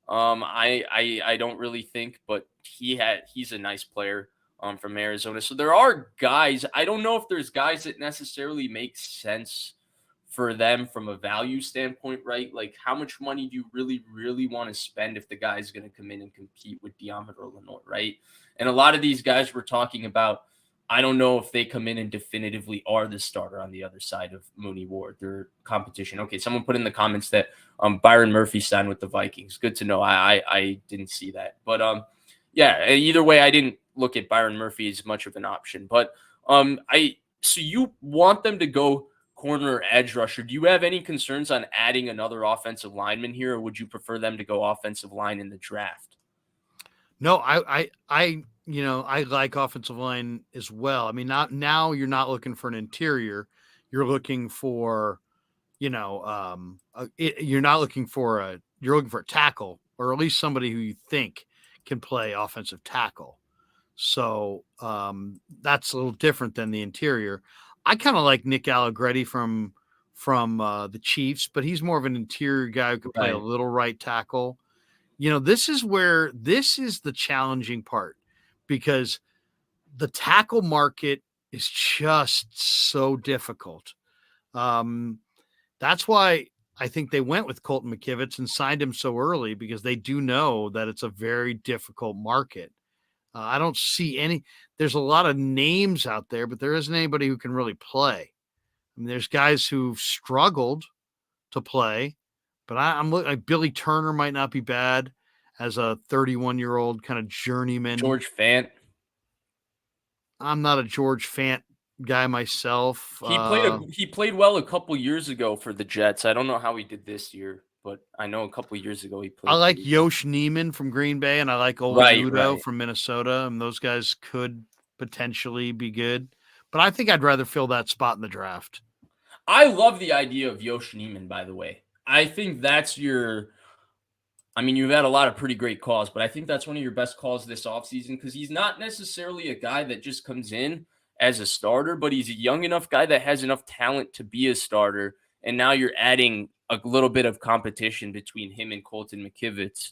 I don't really think, but he's a nice player from Arizona. So there are guys. I don't know if there's guys that necessarily make sense for them from a value standpoint, right? Like, how much money do you really, really want to spend if the guy's going to come in and compete with Diamond or Lenore, right? And a lot of these guys we're talking about I don't know if they come in and definitively are the starter on the other side of Mooney Ward, their competition. Okay, someone put in the comments that Byron Murphy signed with the Vikings. Good to know. I didn't see that. But yeah, either way, I didn't look at Byron Murphy as much of an option. But so you want them to go corner or edge rusher. Do you have any concerns on adding another offensive lineman here, or would you prefer them to go offensive line in the draft? No, I like offensive line as well. I mean, now you're not looking for an interior. You're looking for, you're looking for a tackle, or at least somebody who you think can play offensive tackle. So that's a little different than the interior. I kind of like Nick Allegretti from the Chiefs, but he's more of an interior guy who can play a little right tackle. This is the challenging part, because the tackle market is just so difficult. That's why I think they went with Colton McKivitz and signed him so early, because they do know that it's a very difficult market. I don't see there's a lot of names out there, but there isn't anybody who can really play. I mean, there's guys who've struggled to play, but I'm looking like Billy Turner might not be bad as a 31-year-old kind of journeyman. George Fant. I'm not a George Fant guy myself. He played well a couple years ago for the Jets. I don't know how he did this year, but I know a couple years ago he played. I like Yosh Neiman from Green Bay, and I like Udo from Minnesota, and those guys could potentially be good. But I think I'd rather fill that spot in the draft. I love the idea of Yosh Neiman, by the way. I think that's you've had a lot of pretty great calls, but I think that's one of your best calls this offseason, because he's not necessarily a guy that just comes in as a starter, but he's a young enough guy that has enough talent to be a starter. And now you're adding a little bit of competition between him and Colton McKivitz.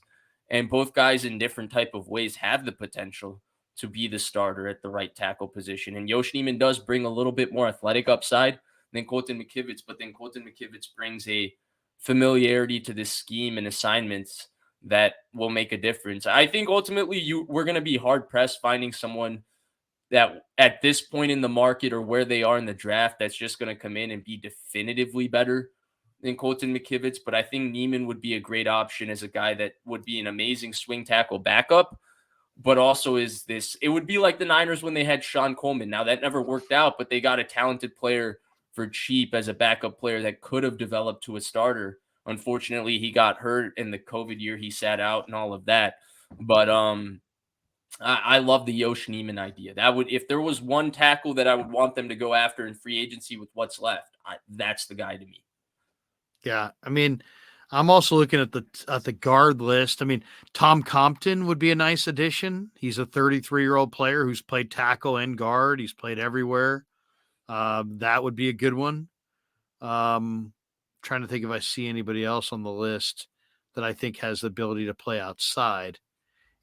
And both guys in different type of ways have the potential to be the starter at the right tackle position. And Yosh Neiman does bring a little bit more athletic upside than Colton McKivitz, but then Colton McKivitz brings a familiarity to this scheme and assignments that will make a difference. I think ultimately we're going to be hard pressed finding someone that at this point in the market or where they are in the draft that's just going to come in and be definitively better than Colton McKivitz. But I think Neiman would be a great option as a guy that would be an amazing swing tackle backup, but also it would be like the Niners when they had Sean Coleman. Now that never worked out, but they got a talented player for cheap as a backup player that could have developed to a starter. Unfortunately, he got hurt in the COVID year. He sat out and all of that. But I love the Yosh Neiman idea. That would, if there was one tackle that I would want them to go after in free agency with what's left, that's the guy to me. Yeah, I mean, I'm also looking at the guard list. I mean, Tom Compton would be a nice addition. He's a 33-year-old player who's played tackle and guard. He's played everywhere. That would be a good one. Trying to think if I see anybody else on the list that I think has the ability to play outside.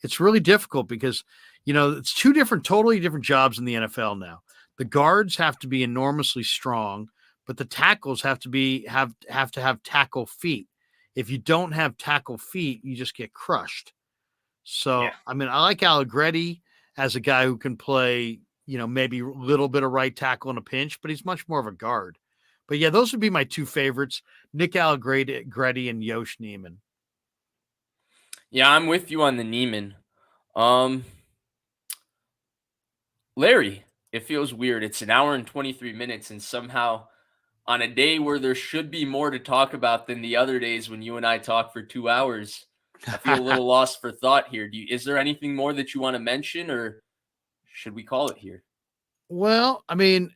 It's really difficult because, it's two totally different jobs in the NFL now. The guards have to be enormously strong, but the tackles have to have tackle feet. If you don't have tackle feet, you just get crushed. So, yeah. I mean, I like Allegretti as a guy who can play, maybe a little bit of right tackle in a pinch, but he's much more of a guard. But yeah, those would be my two favorites, Nick Allegretti and Yosh Neiman. Yeah, I'm with you on the Neiman. Larry, it feels weird. It's an hour and 23 minutes, and somehow on a day where there should be more to talk about than the other days when you and I talk for 2 hours, I feel a little lost for thought here. Is there anything more that you want to mention, or should we call it here? Well, I mean,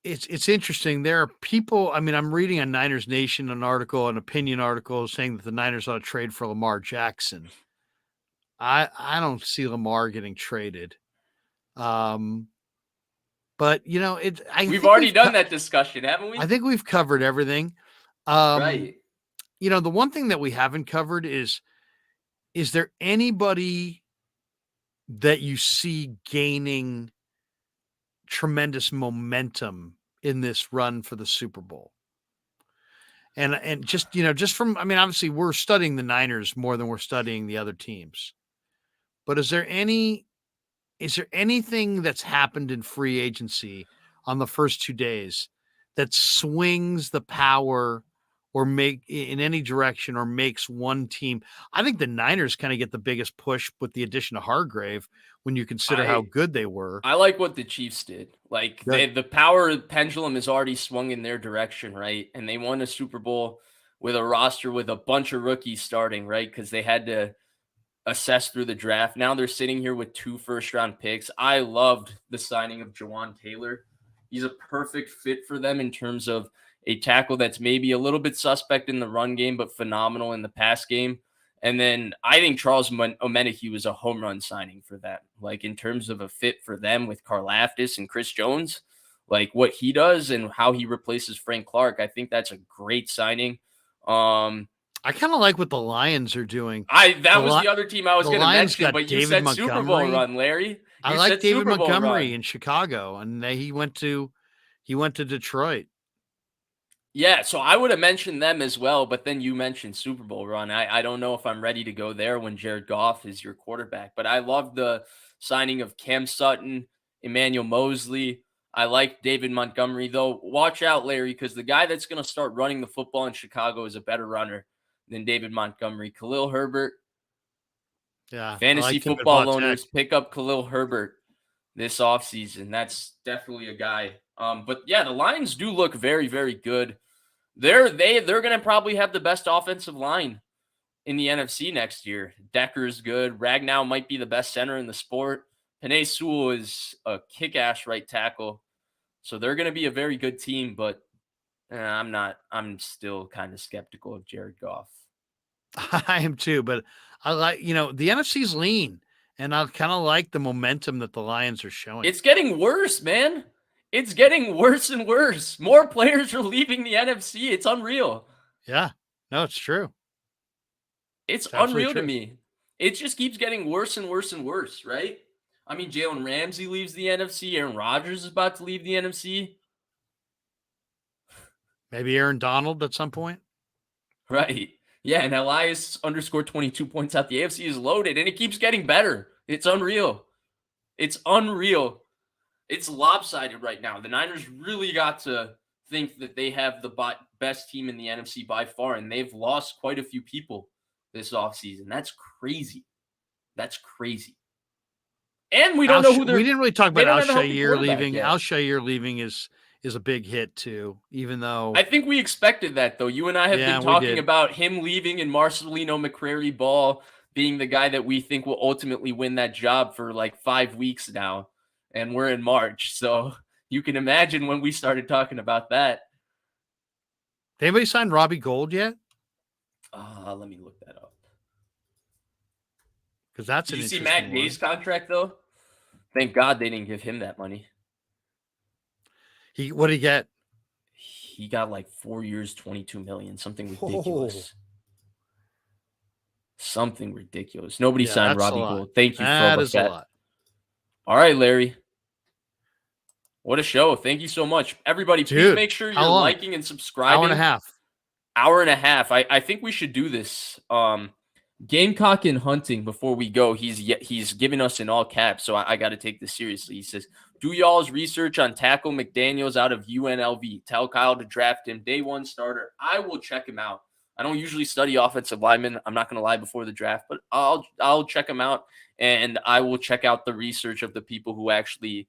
it's interesting. There are people, I mean, I'm reading on Niners Nation, an opinion article saying that the Niners ought to trade for Lamar Jackson. I don't see Lamar getting traded. But we've already done that discussion, haven't we? I think we've covered everything. Right. The one thing that we haven't covered is there anybody that you see gaining tremendous momentum in this run for the Super Bowl? And just from, I mean, obviously we're studying the Niners more than we're studying the other teams, but is there any is there anything that's happened in free agency on the first 2 days that swings the power or make in any direction or makes one team? I think the Niners kind of get the biggest push with the addition of Hargrave when you consider how good they were. I like what the Chiefs did. Like the power pendulum has already swung in their direction, right? And they won a Super Bowl with a roster with a bunch of rookies starting, right? Because they had to assess through the draft. Now they're sitting here with 2 first-round picks. I loved the signing of Javon Taylor. He's a perfect fit for them in terms of a tackle that's maybe a little bit suspect in the run game, but phenomenal in the pass game. And then I think Charles Omenihu was a home run signing for them. Like in terms of a fit for them with Karlaftis and Chris Jones, like what he does and how he replaces Frank Clark, I think that's a great signing. I kind of like what the Lions are doing. That was the other team I was going to mention, but you said Montgomery. Super Bowl run, Larry. I like David Montgomery in Chicago, and he went to Detroit. Yeah, so I would have mentioned them as well, but then you mentioned Super Bowl run. I don't know if I'm ready to go there when Jared Goff is your quarterback, but I love the signing of Cam Sutton, Emmanuel Mosley. I like David Montgomery, though. Watch out, Larry, because the guy that's going to start running the football in Chicago is a better runner than David Montgomery. Khalil Herbert. Yeah. Fantasy football owners, pick up Khalil Herbert this offseason. That's definitely a guy. But yeah, the Lions do look very, very good. They're going to probably have the best offensive line in the NFC next year. Decker's good. Ragnow might be the best center in the sport. Penei Sewell is a kick-ass right tackle. So they're going to be a very good team, but I'm still kind of skeptical of Jared Goff. I am too, but I like, the NFC's lean, and I kind of like the momentum that the Lions are showing. It's getting worse, man. It's getting worse and worse. More players are leaving the NFC. It's unreal. Yeah. No, it's true. It's unreal to me. It just keeps getting worse and worse and worse, right? I mean, Jalen Ramsey leaves the NFC. Aaron Rodgers is about to leave the NFC. Maybe Aaron Donald at some point. Right. Yeah, and Elias underscored 22 points out. The AFC is loaded, and it keeps getting better. It's unreal. It's unreal. It's lopsided right now. The Niners really got to think that they have the best team in the NFC by far, and they've lost quite a few people this offseason. That's crazy. That's crazy. And we don't know who they're... We didn't really talk about Al-Shaair leaving. Al-Shaair leaving is a big hit too, even though... I think we expected that, though. You and I have been talking about him leaving and Marcelino McCrary-Ball being the guy that we think will ultimately win that job for like 5 weeks now. And we're in March, so you can imagine when we started talking about that. Did anybody sign Robbie Gould yet? Let me look that up. Because that's Did you see Matt Gay's contract, though? Thank God they didn't give him that money. What did he get? He got like 4 years, $22 million, something ridiculous. Something ridiculous. Nobody signed Robbie Gould. Thank you, that is a lot. All right, Larry. What a show. Thank you so much. Everybody, please make sure you're liking and subscribing. Hour and a half. Hour and a half. I think we should do this. Gamecock and Hunting, before we go, he's giving us in all caps, so I got to take this seriously. He says, do y'all's research on Tackle McDaniels out of UNLV. Tell Kyle to draft him. Day one starter. I will check him out. I don't usually study offensive linemen. I'm not going to lie before the draft, but I'll check him out, and I will check out the research of the people who actually,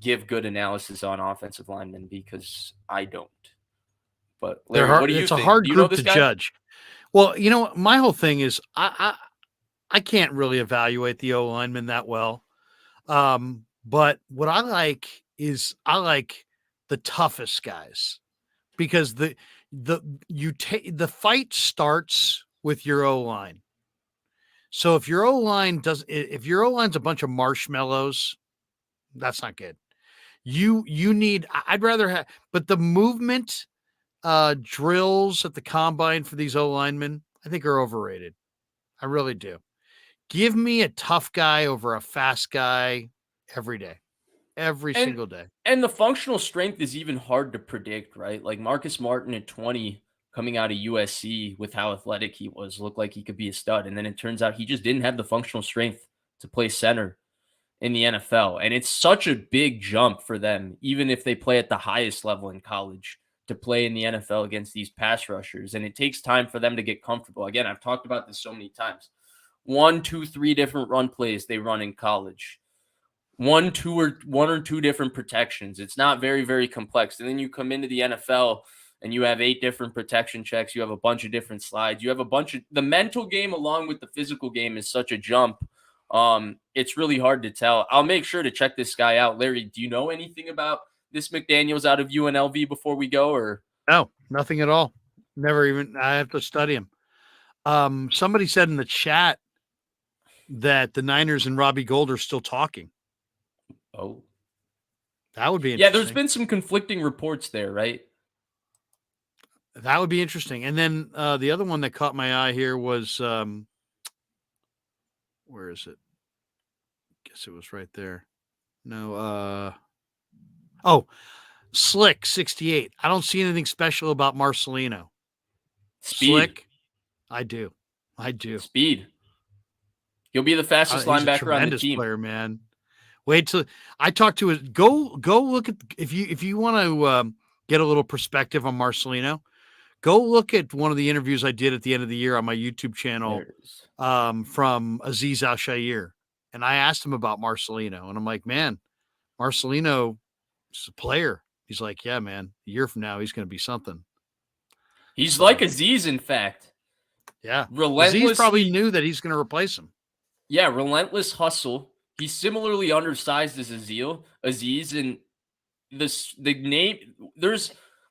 give good analysis on offensive linemen, because I don't. But Larry, what do you think? It's a hard group to judge. Well, my whole thing is I can't really evaluate the O-linemen that well. But what I like is the toughest guys, because the fight starts with your O-line. So if your O-line's a bunch of marshmallows, that's not good. I'd rather have, but the movement drills at the combine for these O-linemen, I think, are overrated. I really do. Give me a tough guy over a fast guy every day, every single day. And the functional strength is even hard to predict, right? Like Marcus Martin at 20 coming out of USC with how athletic he was, looked like he could be a stud. And then it turns out he just didn't have the functional strength to play center. in the NFL. And it's such a big jump for them, even if they play at the highest level in college, to play in the NFL against these pass rushers. And it takes time for them to get comfortable. Again, I've talked about this so many times. 1, 2, 3 different run plays they run in college. One or two different protections. It's not very, very complex. And then you come into the NFL and you have 8 different protection checks. You have a bunch of different slides. You have a bunch of the mental game along with the physical game is such a jump. It's really hard to tell. I'll make sure to check this guy out. Larry, do you know anything about this McDaniels out of UNLV before we go? Or no, nothing at all. Never even. I have to study him. Somebody said in the chat that the Niners and Robbie Gould are still talking. Oh, that would be interesting. Yeah, there's been some conflicting reports there, right? That would be interesting. And then the other one that caught my eye here was where is it? Guess it was right there. No, Slick 68. I don't see anything special about Marcelino. Speed. Slick, I do. Speed. He'll be the fastest linebacker on the team. Player, man. Wait till I talk to it. Go look at if you want to get a little perspective on Marcelino. Go look at one of the interviews I did at the end of the year on my YouTube channel from Aziz Al-Shair. And I asked him about Marcelino. And I'm like, man, Marcelino is a player. He's like, yeah, man, a year from now, he's going to be something. He's like Aziz, in fact. Yeah. Relentless. Aziz probably knew that he's going to replace him. Yeah, relentless hustle. He's similarly undersized as Aziz. And the name,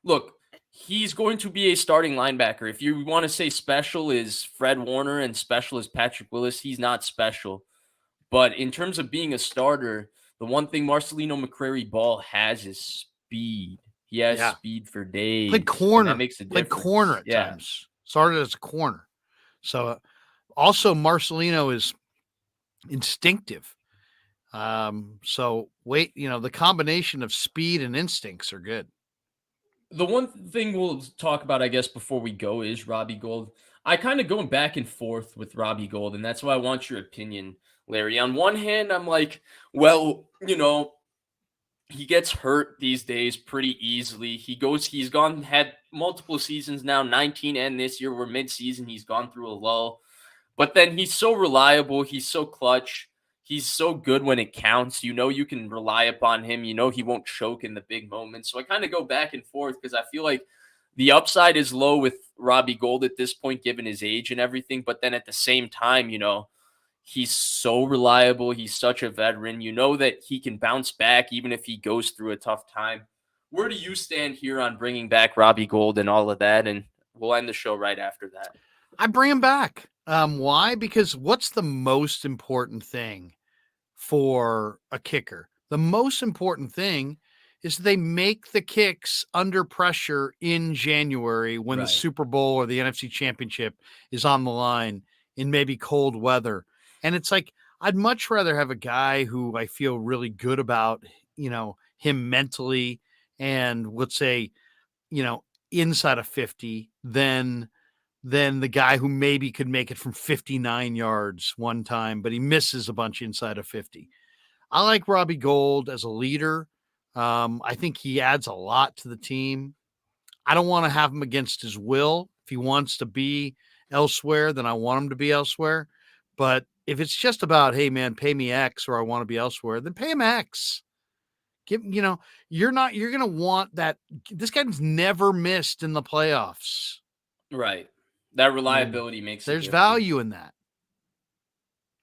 look, he's going to be a starting linebacker. If you want to say special is Fred Warner and special is Patrick Willis, he's not special. But in terms of being a starter, the one thing Marcelino McCrary Ball has is speed. He has speed for days. Played corner. That makes a difference. Played corner at times. Started as a corner. So also Marcelino is instinctive. So the combination of speed and instincts are good. The one thing we'll talk about, I guess, before we go is Robbie Gould. I kind of going back and forth with Robbie Gould, and that's why I want your opinion, Larry. On one hand, I'm like, well, he gets hurt these days pretty easily. Had multiple seasons now, 19 and this year. We're mid-season. He's gone through a lull. But then he's so reliable. He's so clutch. He's so good when it counts. You can rely upon him. He won't choke in the big moments. So I kind of go back and forth because I feel like the upside is low with Robbie Gould at this point, given his age and everything. But then at the same time, he's so reliable. He's such a veteran. That he can bounce back even if he goes through a tough time. Where do you stand here on bringing back Robbie Gould and all of that? And we'll end the show right after that. I bring him back. Why? Because what's the most important thing for a kicker? The most important thing is they make the kicks under pressure in January when the Super Bowl or the NFC Championship is on the line in maybe cold weather. And it's like, I'd much rather have a guy who I feel really good about, him mentally and let's say, inside of 50 than the guy who maybe could make it from 59 yards one time, but he misses a bunch inside of 50. I like Robbie Gould as a leader. I think he adds a lot to the team. I don't want to have him against his will. If he wants to be elsewhere, then I want him to be elsewhere. But if it's just about, hey man, pay me X or I want to be elsewhere, then pay him X. You're going to want that. This guy's never missed in the playoffs. Right. That reliability makes there's value in that.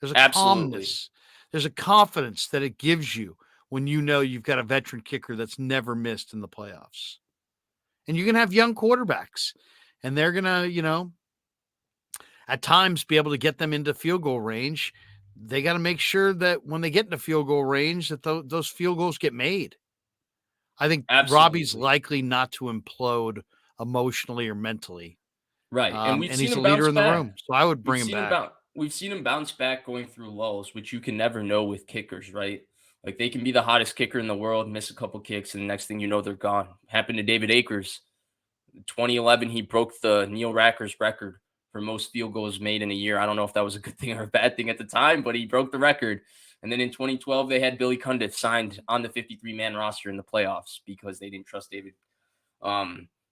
There's a calmness. There's a confidence that it gives you when you've got a veteran kicker that's never missed in the playoffs. And you're going to have young quarterbacks, and they're going to, at times be able to get them into field goal range. They got to make sure that when they get into field goal range, that those field goals get made. I think Robbie's likely not to implode emotionally or mentally. Right. And he's a leader in the room. So I would bring him back. We've seen him bounce back going through lulls, which you can never know with kickers, right? Like they can be the hottest kicker in the world, miss a couple kicks, and the next thing you know, they're gone. Happened to David Akers. In 2011, he broke the Neil Racker's record for most field goals made in a year. I don't know if that was a good thing or a bad thing at the time, but he broke the record. And then in 2012, they had Billy Cundiff signed on the 53-man roster in the playoffs because they didn't trust David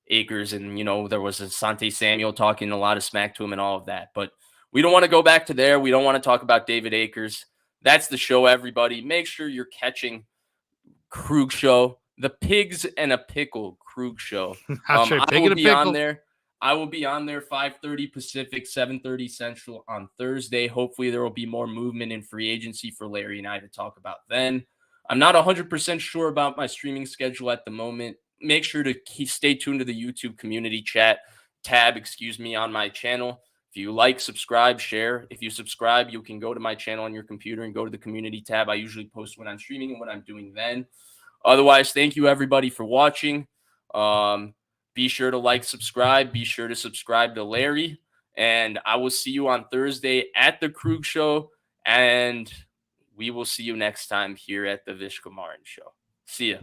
Akers. And, there was Asante Samuel talking a lot of smack to him and all of that. But we don't want to go back to there. We don't want to talk about David Akers. That's the show, everybody. Make sure you're catching Krug Show, the Pigs and a Pickle Krug Show. I will be on there. I will be on there 5:30 Pacific, 7:30 Central on Thursday. Hopefully there will be more movement in free agency for Larry and I to talk about then. I'm not 100% sure about my streaming schedule at the moment. Make sure to stay tuned to the YouTube community tab on my channel. If you like, subscribe, share. If you subscribe, you can go to my channel on your computer and go to the community tab. I usually post when I'm streaming and what I'm doing then. Otherwise, thank you everybody for watching. Be sure to like, subscribe. Be sure to subscribe to Larry. And I will see you on Thursday at the Krug Show. And we will see you next time here at the Vish Kumaran Show. See ya.